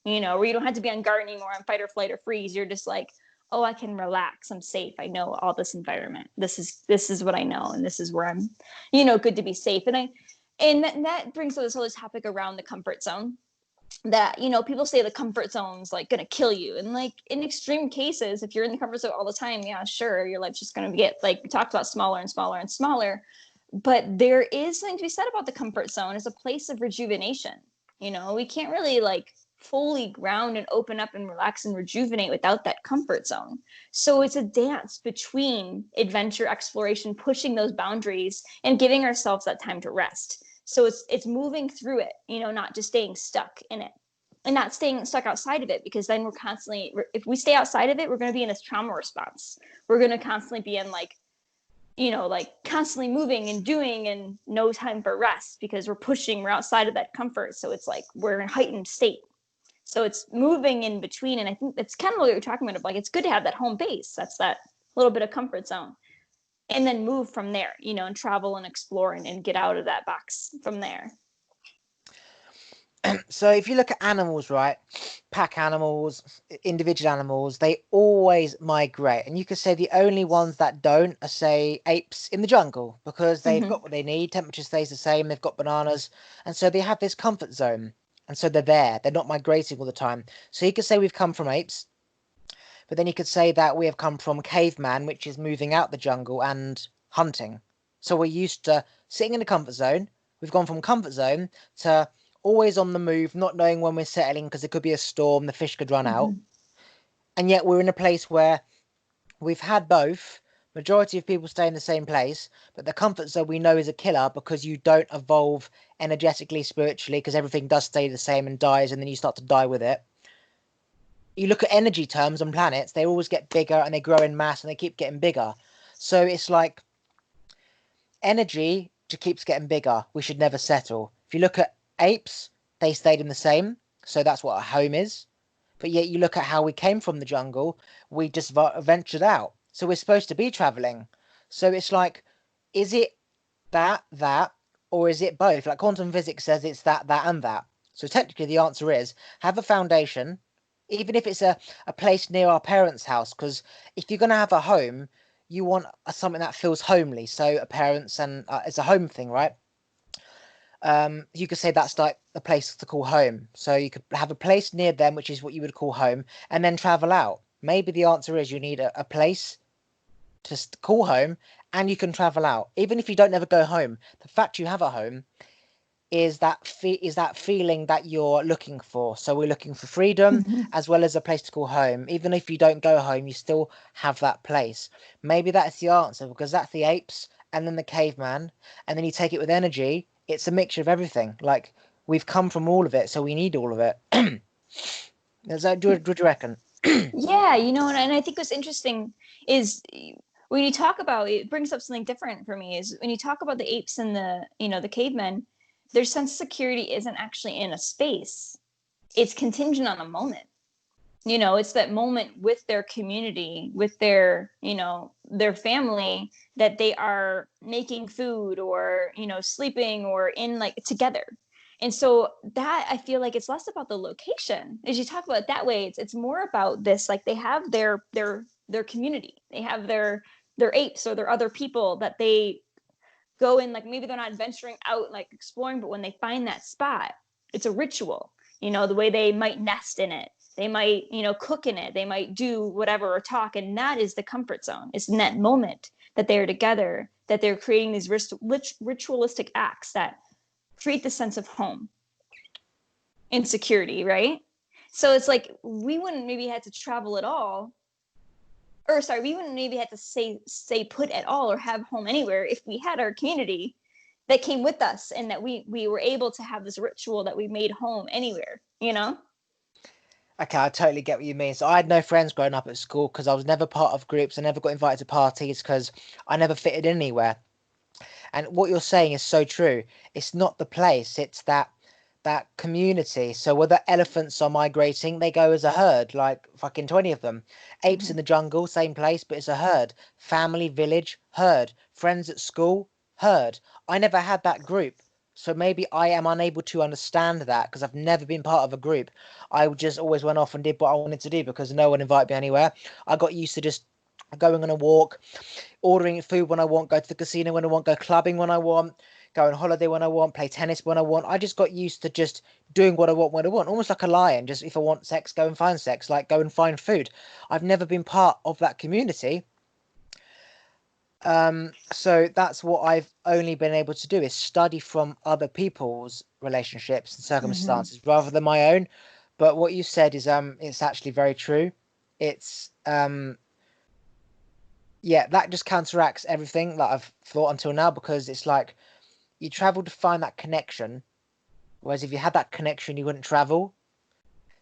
where you don't have to be on guard anymore, on fight or flight or freeze. You're just like, oh, I can relax, I'm safe, I know all this environment, this is what I know, and this is where I'm good to be safe. And that brings up this whole topic around the comfort zone, that people say the comfort zone's like gonna kill you, and like in extreme cases, if you're in the comfort zone all the time, yeah, sure, your life's just gonna get, like we talked about, smaller and smaller and smaller. But there is something to be said about the comfort zone as a place of rejuvenation. We can't really like fully ground and open up and relax and rejuvenate without that comfort zone. So it's a dance between adventure, exploration, pushing those boundaries, and giving ourselves that time to rest. So it's moving through it, not just staying stuck in it, and not staying stuck outside of it, because then we're constantly, if we stay outside of it, we're going to be in this trauma response. We're going to constantly be in like, like constantly moving and doing and no time for rest, because we're outside of that comfort. So it's like we're in a heightened state. So it's moving in between. And I think that's kind of what you're talking about. Like, it's good to have that home base. That's that little bit of comfort zone. And then move from there, and travel and explore and get out of that box from there. So if you look at animals, right, pack animals, individual animals, they always migrate. And you could say the only ones that don't are, say, apes in the jungle, because they've got what they need. Temperature stays the same. They've got bananas. And so they have this comfort zone. And so they're there. They're not migrating all the time. So you could say we've come from apes. But then you could say that we have come from caveman, which is moving out the jungle and hunting. So we're used to sitting in a comfort zone. We've gone from comfort zone to always on the move, not knowing when we're settling because it could be a storm, the fish could run out. And yet we're in a place where we've had both. Majority of people stay in the same place, but the comfort zone we know is a killer, because you don't evolve energetically, spiritually, because everything does stay the same and dies, and then you start to die with it. You look at energy terms on planets, they always get bigger and they grow in mass and they keep getting bigger. So it's like energy just keeps getting bigger. We should never settle. If you look at apes, they stayed in the same. So that's what a home is. But yet you look at how we came from the jungle, we just ventured out. So we're supposed to be traveling. So it's like, is it that, or is it both? Like quantum physics says it's that, and that. So technically the answer is have a foundation, even if it's a place near our parents' house, because if you're going to have a home, you want something that feels homely. So a parents, and it's a home thing, right? You could say that's like a place to call home. So you could have a place near them, which is what you would call home, and then travel out. Maybe the answer is you need a place to call home, and you can travel out. Even if you don't ever go home, the fact you have a home is that feeling that you're looking for. So we're looking for freedom as well as a place to call home. Even if you don't go home, you still have that place. Maybe that's the answer, because that's the apes and then the caveman, and then you take it with energy. It's a mixture of everything. Like, we've come from all of it, so we need all of it. Is that, what do you reckon? Yeah, and I think what's interesting is when you talk about it, brings up something different for me, is when you talk about the apes and the cavemen, their sense of security isn't actually in a space. It's contingent on a moment. It's that moment with their community, with their family, that they are making food or, sleeping or in like together. And so that, I feel like it's less about the location. As you talk about it that way, it's more about this, like they have their community. They have their apes or their other people that they go in, like maybe they're not venturing out like exploring, but when they find that spot, it's a ritual. The way they might nest in it, they might cook in it, they might do whatever or talk, and that is the comfort zone. It's in that moment that they're together, that they're creating these ritualistic acts that create the sense of home and security, right? So it's like we wouldn't maybe have to travel at all, or sorry, we wouldn't maybe have to stay put at all or have home anywhere if we had our community that came with us, and that we were able to have this ritual that we made home anywhere. Okay, I totally get what you mean. So I had no friends growing up at school because I was never part of groups. I never got invited to parties because I never fitted in anywhere. And what you're saying is so true. It's not the place, it's that community. So whether elephants are migrating, they go as a herd, like fucking 20 of them. Apes in the jungle, same place, but it's a herd. Family, village, herd. Friends at school, herd. I never had that group. So maybe I am unable to understand that because I've never been part of a group. I just always went off and did what I wanted to do because no one invited me anywhere. I got used to just going on a walk, ordering food when I want, go to the casino when I want, go clubbing when I want, go on holiday when I want, play tennis when I want. I just got used to just doing what I want when I want, almost like a lion. Just if I want sex, go and find sex, like go and find food. I've never been part of that community. So that's what I've only been able to do is study from other people's relationships and circumstances rather than my own. But what you said is it's actually very true. It's yeah, that just counteracts everything that I've thought until now because it's like You travel to find that connection, whereas if you had that connection, you wouldn't travel.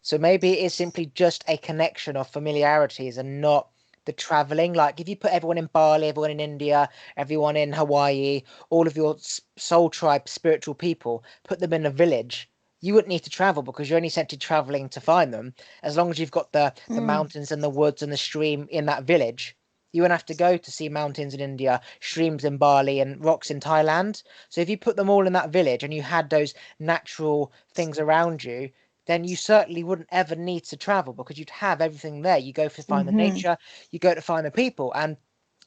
So maybe it is simply just a connection of familiarities and not the traveling. Like if you put everyone in Bali, everyone in India, everyone in Hawaii, all of your soul tribe, spiritual people, put them in a village, you wouldn't need to travel because you're only sent to traveling to find them. As long as you've got the Mm. mountains and the woods and the stream in that village, you wouldn't have to go to see mountains in India, streams in Bali, and rocks in Thailand. So if you put them all in that village and you had those natural things around you, then you certainly wouldn't ever need to travel because you'd have everything there. You go to find the Mm-hmm. nature, you go to find the people. And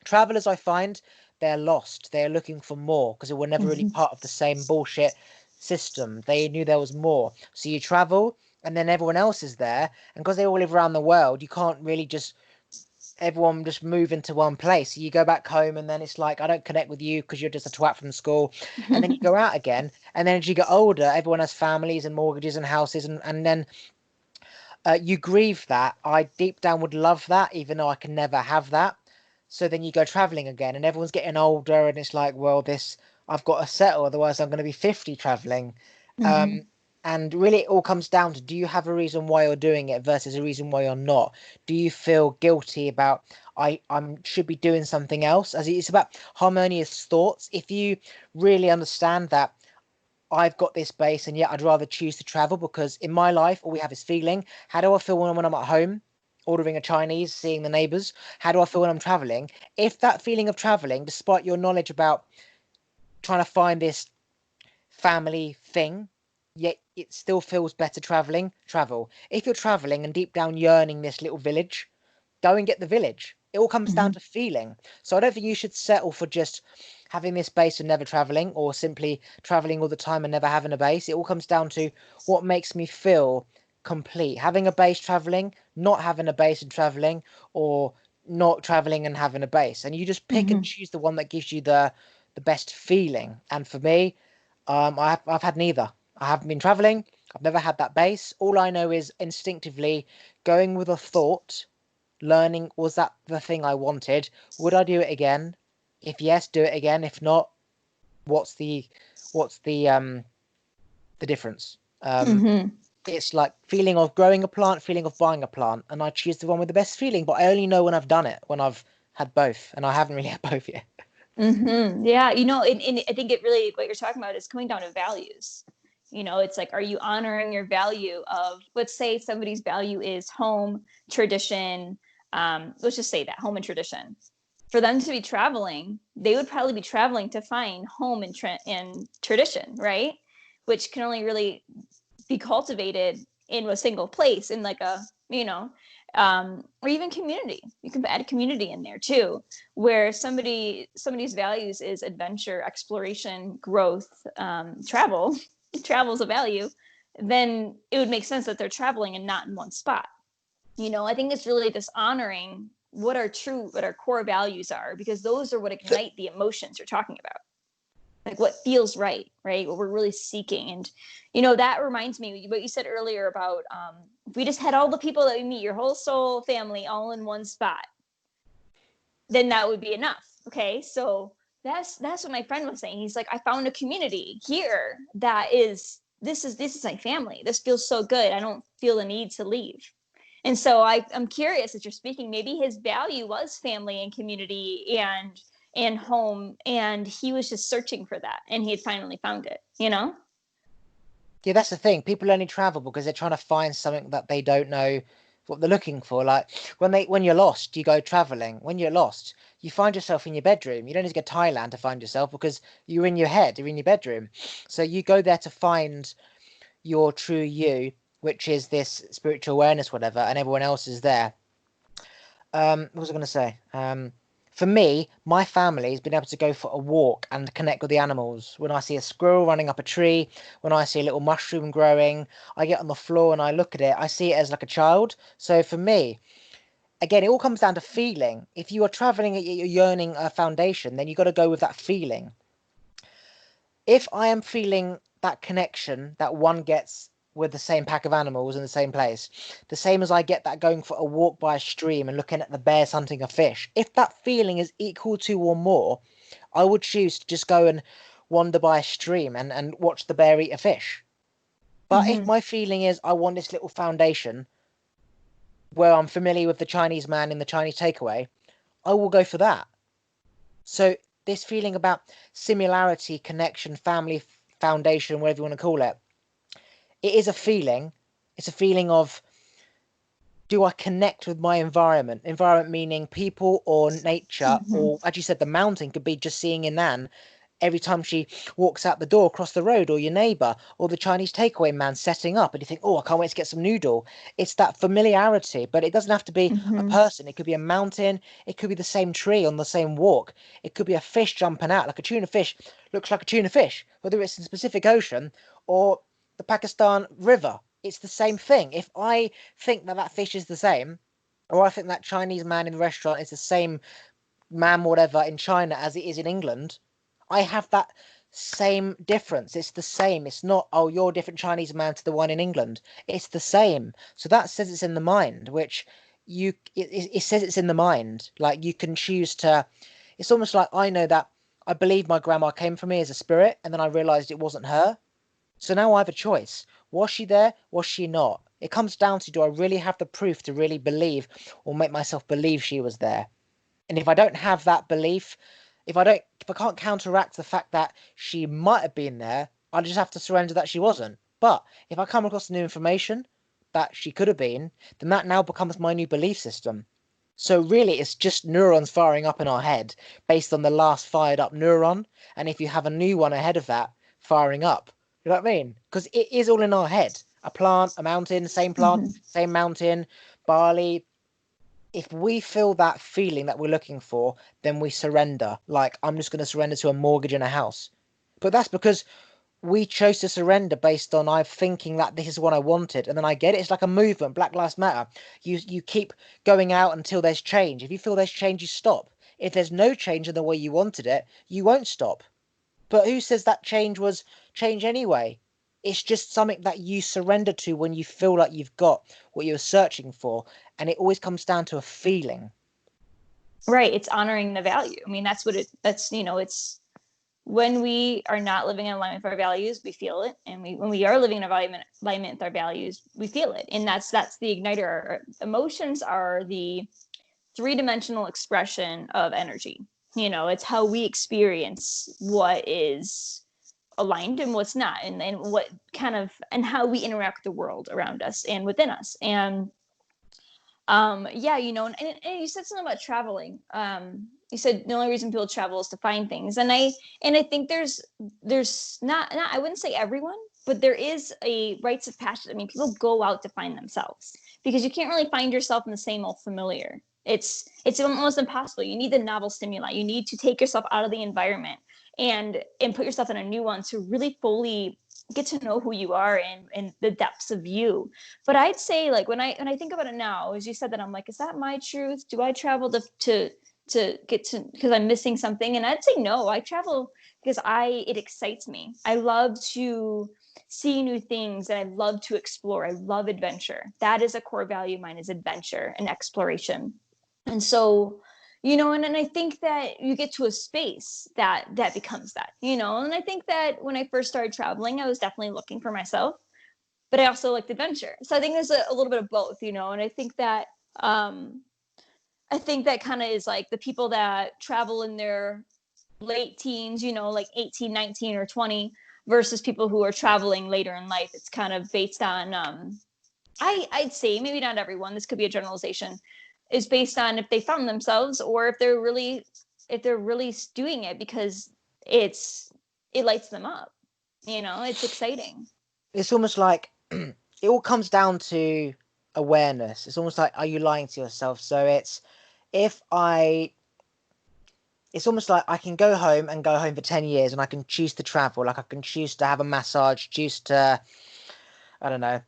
travelers, I find, they're lost. They're looking for more because they were never really Mm-hmm. part of the same bullshit system. They knew there was more. So you travel, and then everyone else is there. And because they all live around the world, you can't really just everyone just move into one place. You go back home, and then it's like I don't connect with you because you're just a twat from school. And then you go out again, and then as you get older, everyone has families and mortgages and houses, and then you grieve that. I deep down would love that, even though I can never have that. So then you go traveling again, and everyone's getting older, and it's like, well, this I've got to settle, otherwise I'm going to be 50 traveling. Mm-hmm. Um, and really, it all comes down to do you have a reason why you're doing it versus a reason why you're not? Do you feel guilty about I'm should be doing something else? As it's about harmonious thoughts. If you really understand that I've got this base and yet I'd rather choose to travel because in my life all we have is feeling. How do I feel when I'm at home? Ordering a Chinese, seeing the neighbors. How do I feel when I'm traveling? If that feeling of traveling, despite your knowledge about trying to find this family thing, yet it still feels better traveling, travel. If you're traveling and deep down yearning this little village, go and get the village. It all comes down Mm-hmm. to feeling. So I don't think you should settle for just having this base and never traveling, or simply traveling all the time and never having a base. It all comes down to what makes me feel complete. Having a base traveling, not having a base and traveling, or not traveling and having a base. And you just pick and Mm-hmm. choose the one that gives you the best feeling. And for me, I've had neither. I haven't been traveling. I've never had that base. All I know is instinctively going with a thought, learning was that the thing I wanted? Would I do it again? If yes, do it again. If not, what's the difference? Mm-hmm. It's like feeling of growing a plant, feeling of buying a plant, and I choose the one with the best feeling. But I only know when I've done it, when I've had both, and I haven't really had both yet. Mm-hmm. Yeah, and I think it really what you're talking about is coming down to values. It's like, are you honoring your value of, let's say somebody's value is home, tradition. Let's just say that home and tradition. For them to be traveling, they would probably be traveling to find home and tradition, right? Which can only really be cultivated in a single place in like or even community. You can add community in there too, where somebody's values is adventure, exploration, growth, travel. Travel is a value. Then it would make sense that they're traveling and not in one spot. I think it's really this honoring what our core values are, because those are what ignite the emotions you're talking about, like what feels right, what we're really seeking. And that reminds me what you said earlier about, if we just had all the people that we meet, your whole soul family, all in one spot, then that would be enough. Okay, so that's what my friend was saying. He's like, I found a community here that is this is my family. This feels so good. I don't feel the need to leave. And so I'm curious, as you're speaking, maybe his value was family and community and home, and he was just searching for that, and he had finally found it. Yeah, that's the thing. People only travel because they're trying to find something that they don't know what they're looking for. Like when you're lost, you go traveling. When you're lost, you find yourself in your bedroom. You don't need to go to Thailand to find yourself because you're in your head, you're in your bedroom. So you go there to find your true you, which is this spiritual awareness, whatever, and everyone else is there. What was I going to say? For me, my family's been able to go for a walk and connect with the animals. When I see a squirrel running up a tree, when I see a little mushroom growing, I get on the floor and I look at it. I see it as like a child. So for me, again, it all comes down to feeling. If you are traveling, you're yearning a foundation, then you got to go with that feeling. If I am feeling that connection that one gets with the same pack of animals in the same place, the same as I get that going for a walk by a stream and looking at the bears hunting a fish, if that feeling is equal to or more, I would choose to just go and wander by a stream and watch the bear eat a fish. But if Mm-hmm. my feeling is I want this little foundation where I'm familiar with the Chinese man in the Chinese takeaway, I will go for that. So this feeling about similarity, connection, family, foundation, whatever you want to call it, it is a feeling. It's a feeling of, do I connect with my environment? Environment meaning people or nature, Mm-hmm. or as you said, the mountain could be just seeing Inan every time she walks out the door across the road, or your neighbour, or the Chinese takeaway man setting up, and you think, oh, I can't wait to get some noodle. It's that familiarity, but it doesn't have to be a Mm-hmm. person. It could be a mountain. It could be the same tree on the same walk. It could be a fish jumping out, like a tuna fish looks like a tuna fish, whether it's in the Pacific Ocean or the Pakistan River. It's the same thing. If I think that that fish is the same, or I think that Chinese man in the restaurant is the same man, whatever, in China as it is in England, I have that same difference. It's the same. It's not, oh, you're a different Chinese man to the one in England. It's the same. So that says it's in the mind, which it says it's in the mind. Like you can choose to, it's almost like I know that I believe my grandma came from me as a spirit, and then I realized it wasn't her. So now I have a choice. Was she there? Was she not? It comes down to, do I really have the proof to really believe or make myself believe she was there? And if I don't have that belief, if I can't counteract the fact that she might have been there, I just have to surrender that she wasn't. But if I come across new information that she could have been, then that now becomes my new belief system. So really, it's just neurons firing up in our head based on the last fired up neuron. And if you have a new one ahead of that firing up, you know what I mean? Because it is all in our head. A plant, Mm-hmm. same mountain, barley. If we feel that feeling that we're looking for, then we surrender. Like, I'm just going to surrender to a mortgage and a house. But that's because we chose to surrender based on I thinking that this is what I wanted, and then I get it. It's like a movement, Black Lives Matter. You keep going out until there's change. If you feel there's change, you stop. If there's no change in the way you wanted it, you won't stop. But who says that change was change anyway? It's just something that you surrender to when you feel like you've got what you're searching for, and it always comes down to a feeling. Right. It's honoring the value. I mean, that's, it's when we are not living in alignment with our values, we feel it. And when we are living in alignment with our values, we feel it. And that's the igniter. Our emotions are the three-dimensional expression of energy. It's how we experience what is aligned and what's not, and what kind of, and how we interact with the world around us and within us. And yeah, and you said something about traveling. You said the only reason people travel is to find things, and I think there's not, I wouldn't say everyone, but there is a rites of passage. I mean, people go out to find themselves, because you can't really find yourself in the same old familiar. It's almost impossible. You need the novel stimuli. You need to take yourself out of the environment and put yourself in a new one to really fully get to know who you are and the depths of you. But I'd say, like, when I think about it now, as you said that, I'm like, is that my truth? Do I travel to get to, because I'm missing something? And I'd say no. I travel because it excites me. I love to see new things, and I love to explore. I love adventure. That is a core value of mine, is adventure and exploration. And so, and I think that you get to a space that becomes that, and I think that when I first started traveling, I was definitely looking for myself, but I also liked adventure. So I think there's a little bit of both, and um, I think that kind of is like the people that travel in their late teens, like 18, 19, or 20, versus people who are traveling later in life. It's kind of based on, I'd say, maybe not everyone, this could be a generalization, is based on if they found themselves, or if they're really doing it because it lights them up. It's exciting. It's almost like it all comes down to awareness. It's almost like, are you lying to yourself? So if I it's almost like I can go home and go home for 10 years, and I can choose to travel. Like I can choose to have a massage, choose to, I don't know,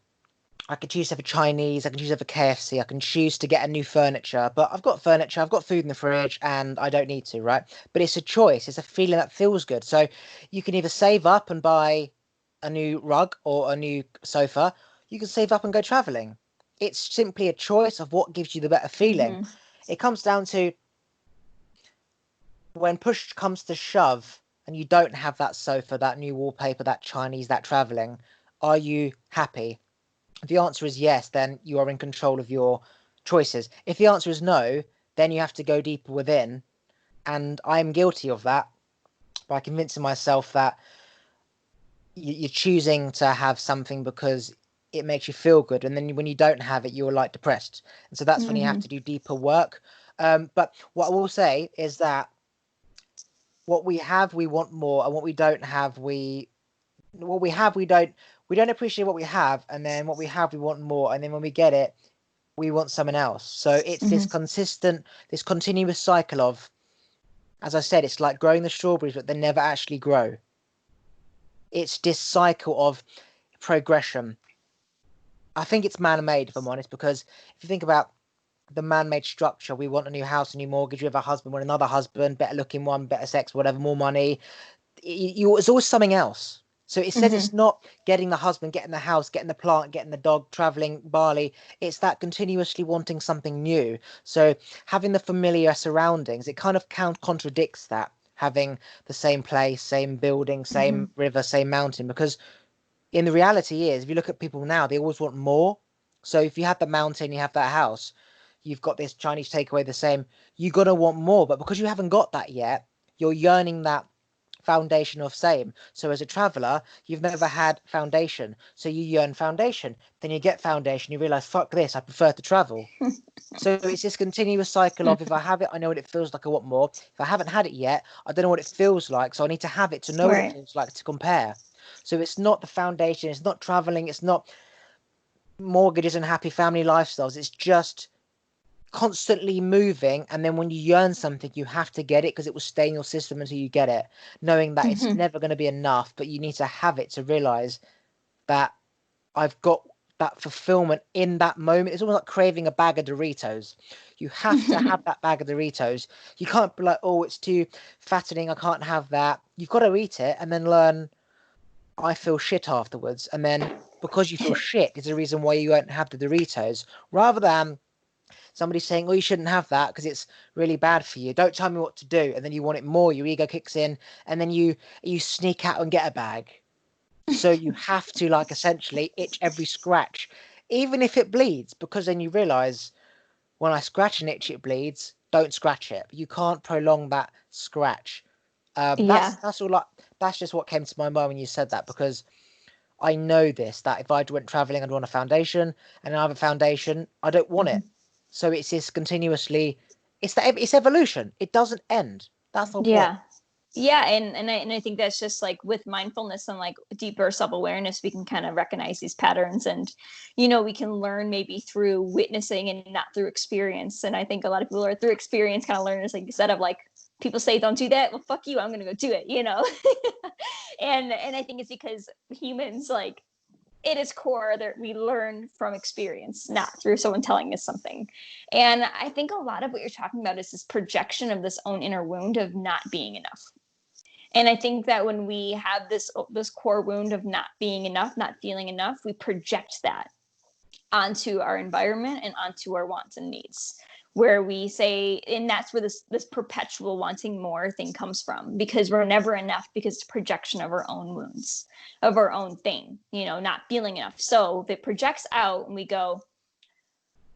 I can choose to have a Chinese, I can choose to have a KFC, I can choose to get a new furniture. But I've got furniture, I've got food in the fridge, and I don't need to, right? But it's a choice, it's a feeling that feels good. So you can either save up and buy a new rug or a new sofa, you can save up and go traveling. It's simply a choice of what gives you the better feeling. Mm-hmm. It comes down to, when push comes to shove, and you don't have that sofa, that new wallpaper, that Chinese, that traveling, are you happy? If the answer is yes, then you are in control of your choices. If the answer is no, then you have to go deeper within. And I'm guilty of that by convincing myself that you're choosing to have something because it makes you feel good. And then when you don't have it, you're like depressed. And so that's when you have to do deeper work. But what I will say is that what we have, we want more. And what we don't have, we don't appreciate what we have. And then what we have, we want more. And then when we get it, we want someone else. So it's this continuous cycle of, as I said, it's like growing the strawberries, but they never actually grow. It's this cycle of progression. I think it's man-made, if I'm honest, because if you think about the man-made structure, we want a new house, a new mortgage, we have a husband, want another husband, better looking one, better sex, whatever, more money. It's always something else. So it says it's not getting the husband, getting the house, getting the plant, getting the dog, traveling Bali. It's that continuously wanting something new. So having the familiar surroundings, it kind of contradicts that, having the same place, same building, same river, same mountain. Because in the reality is, if you look at people now, they always want more. So if you have the mountain, you have that house, you've got this Chinese takeaway, the same, you're going to want more. But because you haven't got that yet, you're yearning that foundation of same. So as a traveler, you've never had foundation, so you yearn foundation. Then you get foundation, you realize, fuck this, I prefer to travel. So it's this continuous cycle of, if I have it, I know what it feels like, I want more. If I haven't had it yet, I don't know what it feels like, so I need to have it to know what it feels like, to compare. So it's not the foundation, it's not traveling, it's not mortgages and happy family lifestyles, it's just constantly moving. And then when you yearn something, you have to get it because it will stay in your system until you get it, knowing that it's never going to be enough, but you need to have it to realize that I've got that fulfillment in that moment. It's almost like craving a bag of Doritos. You have to have that bag of Doritos. You can't be like, oh, it's too fattening, I can't have that. You've got to eat it and then learn, I feel shit afterwards. And then because you feel shit is the reason why you won't have the Doritos, rather than somebody saying, oh, you shouldn't have that because it's really bad for you. Don't tell me what to do. And then you want it more. Your ego kicks in, and then you sneak out and get a bag. So you have to, like, essentially itch every scratch, even if it bleeds, because then you realize, when I scratch and itch, it bleeds. Don't scratch it. You can't prolong that scratch. That's all. Like, that's just what came to my mind when you said that, because I know this, that if I went traveling, I'd want a foundation, and I have a foundation, I don't want it. So it's this continuously, it's evolution. It doesn't end. That's the point. And I think that's just like with mindfulness and like deeper self-awareness, we can kind of recognize these patterns, and we can learn maybe through witnessing and not through experience. And I think a lot of people are through experience kind of learners, like you said, of like, people say don't do that, well fuck you, I'm gonna go do it. And I think it's because humans, like, it is core that we learn from experience, not through someone telling us something. And I think a lot of what you're talking about is this projection of this own inner wound of not being enough. And I think that when we have this core wound of not being enough, not feeling enough, we project that onto our environment and onto our wants and needs, where we say, and that's where this perpetual wanting more thing comes from, because we're never enough, because it's a projection of our own wounds, of our own thing, not feeling enough. So if it projects out and we go,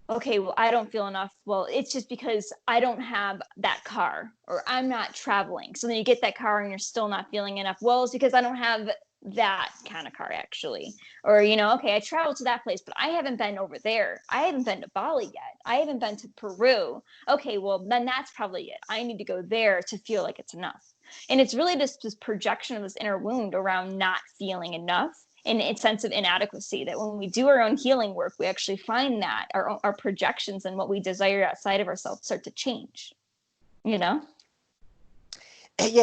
okay, well, I don't feel enough. Well, it's just because I don't have that car, or I'm not traveling. So then you get that car and you're still not feeling enough. Well, it's because I don't have that kind of car, actually. Or, okay, I traveled to that place, but I haven't been over there. I haven't been to Bali yet. I haven't been to Peru. Okay, well, then that's probably it. I need to go there to feel like it's enough. And it's really just this projection of this inner wound around not feeling enough, and a sense of inadequacy, that when we do our own healing work, we actually find that our projections and what we desire outside of ourselves start to change, Yeah,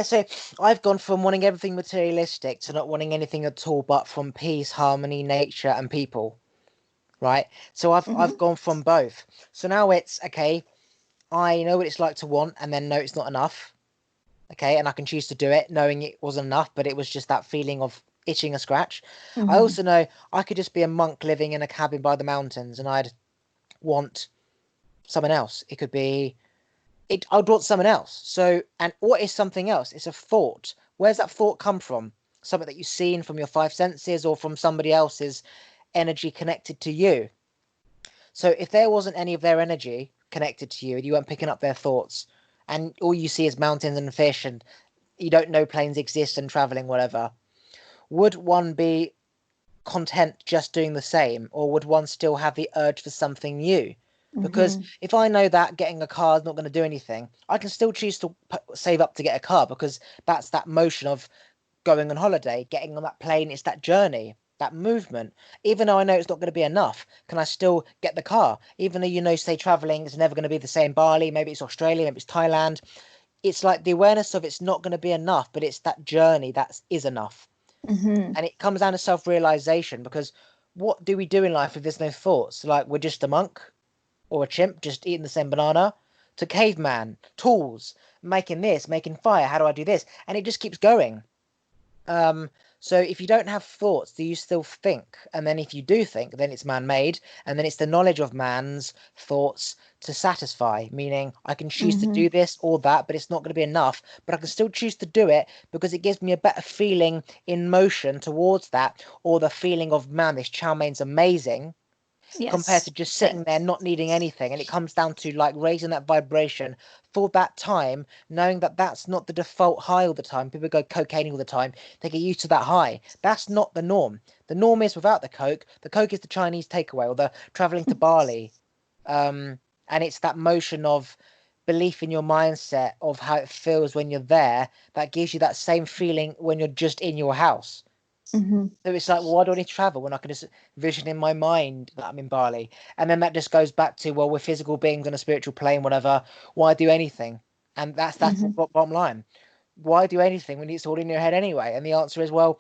so I've gone from wanting everything materialistic to not wanting anything at all but from peace, harmony, nature, and people, right? So I've gone from both. So now it's, okay, I know what it's like to want and then know it's not enough. Okay, and I can choose to do it knowing it wasn't enough, but it was just that feeling of itching a scratch. I also know I could just be a monk living in a cabin by the mountains and I'd want someone else. It could be I'd want someone else. So, and what is something else? It's a thought. Where's that thought come from? Something that you've seen from your five senses or from somebody else's energy connected to you. So if there wasn't any of their energy connected to you and you weren't picking up their thoughts and all you see is mountains and fish and you don't know planes exist and traveling, whatever, would one be content just doing the same, or would one still have the urge for something new? Because Mm-hmm. if I know that getting a car is not going to do anything, I can still choose to save up to get a car because that's that motion of going on holiday, getting on that plane. It's that journey, that movement. Even though I know it's not going to be enough, can I still get the car? Even though say traveling is never going to be the same. Bali, maybe it's Australia, maybe it's Thailand. It's like the awareness of it's not going to be enough, but it's that journey that is enough. Mm-hmm. And it comes down to self-realization because what do we do in life if there's no thoughts? Like we're just a monk or a chimp just eating the same banana, to caveman, tools, making this, making fire, how do I do this? And it just keeps going. Um, so if you don't have thoughts, do you still think? And then if you do think, then it's man-made, and then it's the knowledge of man's thoughts to satisfy, meaning I can choose to Mm-hmm. do this or that, but it's not going to be enough, but I can still choose to do it because it gives me a better feeling in motion towards that, or the feeling of, man, this chow main's amazing, compared to Yes. just sitting there not needing anything. And it comes down to like raising that vibration for that time, knowing that that's not the default high all the time. People go cocaine all the time, they get used to that high. That's not the norm. The norm is without the coke. The coke is the Chinese takeaway, or the traveling to Bali. And it's that motion of belief in your mindset of how it feels when you're there that gives you that same feeling when you're just in your house. Mm-hmm. So it's like, well, why do I need to travel when I can just vision in my mind that I'm in Bali? And then that just goes back to, well, we're physical beings on a spiritual plane, whatever. Why do anything? And that's the Mm-hmm. bottom line. Why do anything when it's all in your head anyway? And the answer is, well,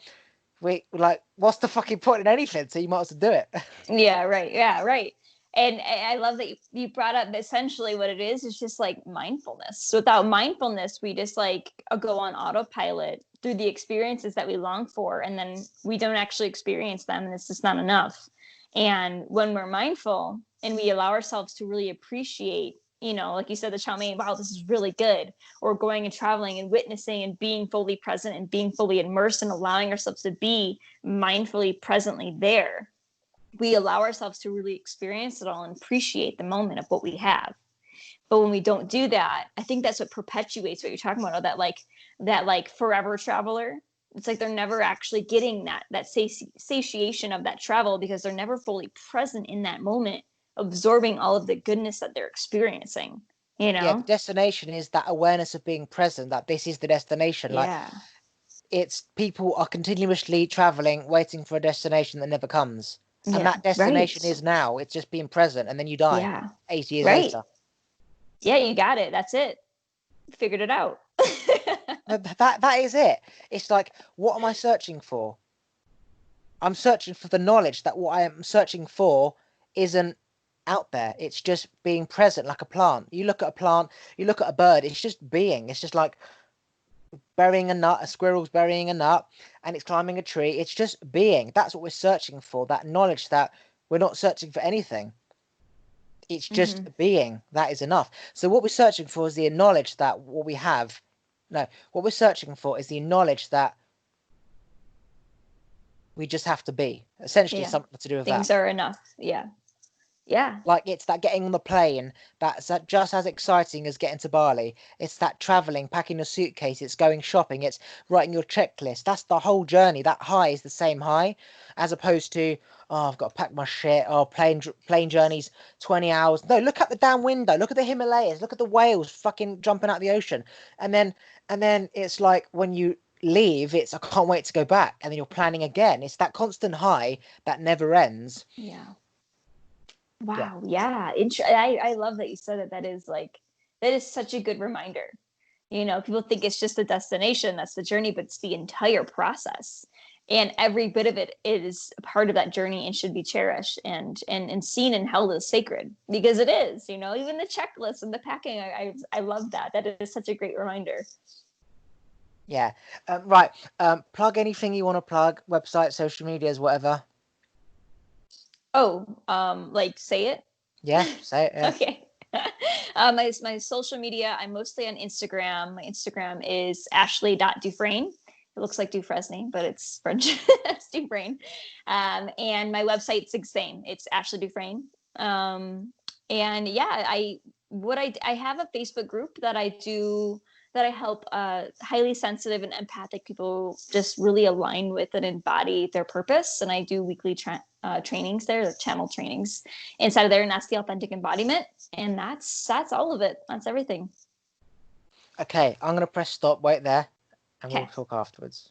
we like, what's the fucking point in anything? So you might as well do it. Yeah, right. Yeah, right. And I love that you brought up essentially what it is just like mindfulness. So without mindfulness, we just like go on autopilot through the experiences that we long for, and then we don't actually experience them, and it's just not enough. And when we're mindful and we allow ourselves to really appreciate, like you said, the chow mein, wow, this is really good, or going and traveling and witnessing and being fully present and being fully immersed and allowing ourselves to be mindfully presently there, we allow ourselves to really experience it all and appreciate the moment of what we have. But when we don't do that, I think that's what perpetuates what you're talking about, that forever traveler. It's like they're never actually getting that satiation of that travel because they're never fully present in that moment, absorbing all of the goodness that they're experiencing, you Yeah, the know? destination is that awareness of being present, that this is the destination. Like, Yeah. it's people are continuously traveling, waiting for a destination that never comes. And Yeah. that destination Right. is now. It's just being present, and then you die Yeah. 80 years Right. later. Yeah, you got it. That's it. Figured it out. That is it. It's like, what am I searching for? I'm searching for the knowledge that what I am searching for isn't out there. It's just being present like a plant. You look at a plant, you look at a bird, it's just being. It's just like burying a nut, a squirrel's burying a nut, and it's climbing a tree. It's just being. That's what we're searching for, that knowledge that we're not searching for anything. It's just Mm-hmm. being. That is enough. So what we're searching for is the knowledge that what we have. No, what we're searching for is the knowledge that we just have to be. Essentially, it's Yeah. something to do with that. Things are enough. Yeah. Yeah. Like it's that getting on the plane that's just as exciting as getting to Bali. It's that traveling, packing a suitcase, it's going shopping, it's writing your checklist. That's the whole journey. That high is the same high, as opposed to, oh, I've got to pack my shit. Oh, plane journeys 20 hours. No, look at the damn window. Look at the Himalayas. Look at the whales fucking jumping out of the ocean. And then it's like when you leave, it's I can't wait to go back. And then you're planning again. It's that constant high that never ends. Yeah. Yeah. Wow. Yeah. I love that you said that. That is such a good reminder. People think it's just the destination, that's the journey, but it's the entire process. And every bit of it is a part of that journey and should be cherished and seen and held as sacred because it is, even the checklist and the packing. I love that. That is such a great reminder. Yeah. Right. Plug anything you want to plug, website, social medias, whatever. Oh, like say it. Yeah, say it. Yeah. Okay. My social media, I'm mostly on Instagram. My Instagram is ashley.dufresne. It looks like Dufresne, but it's French. It's Dufresne. And my website's the same. It's Ashley Dufresne. And yeah, I have a Facebook group that I help highly sensitive and empathic people just really align with and embody their purpose. And I do weekly trainings there, channel trainings inside of there, and that's the authentic embodiment. And that's all of it. That's everything. Okay, I'm gonna press stop. Wait there, and we'll Okay. talk afterwards.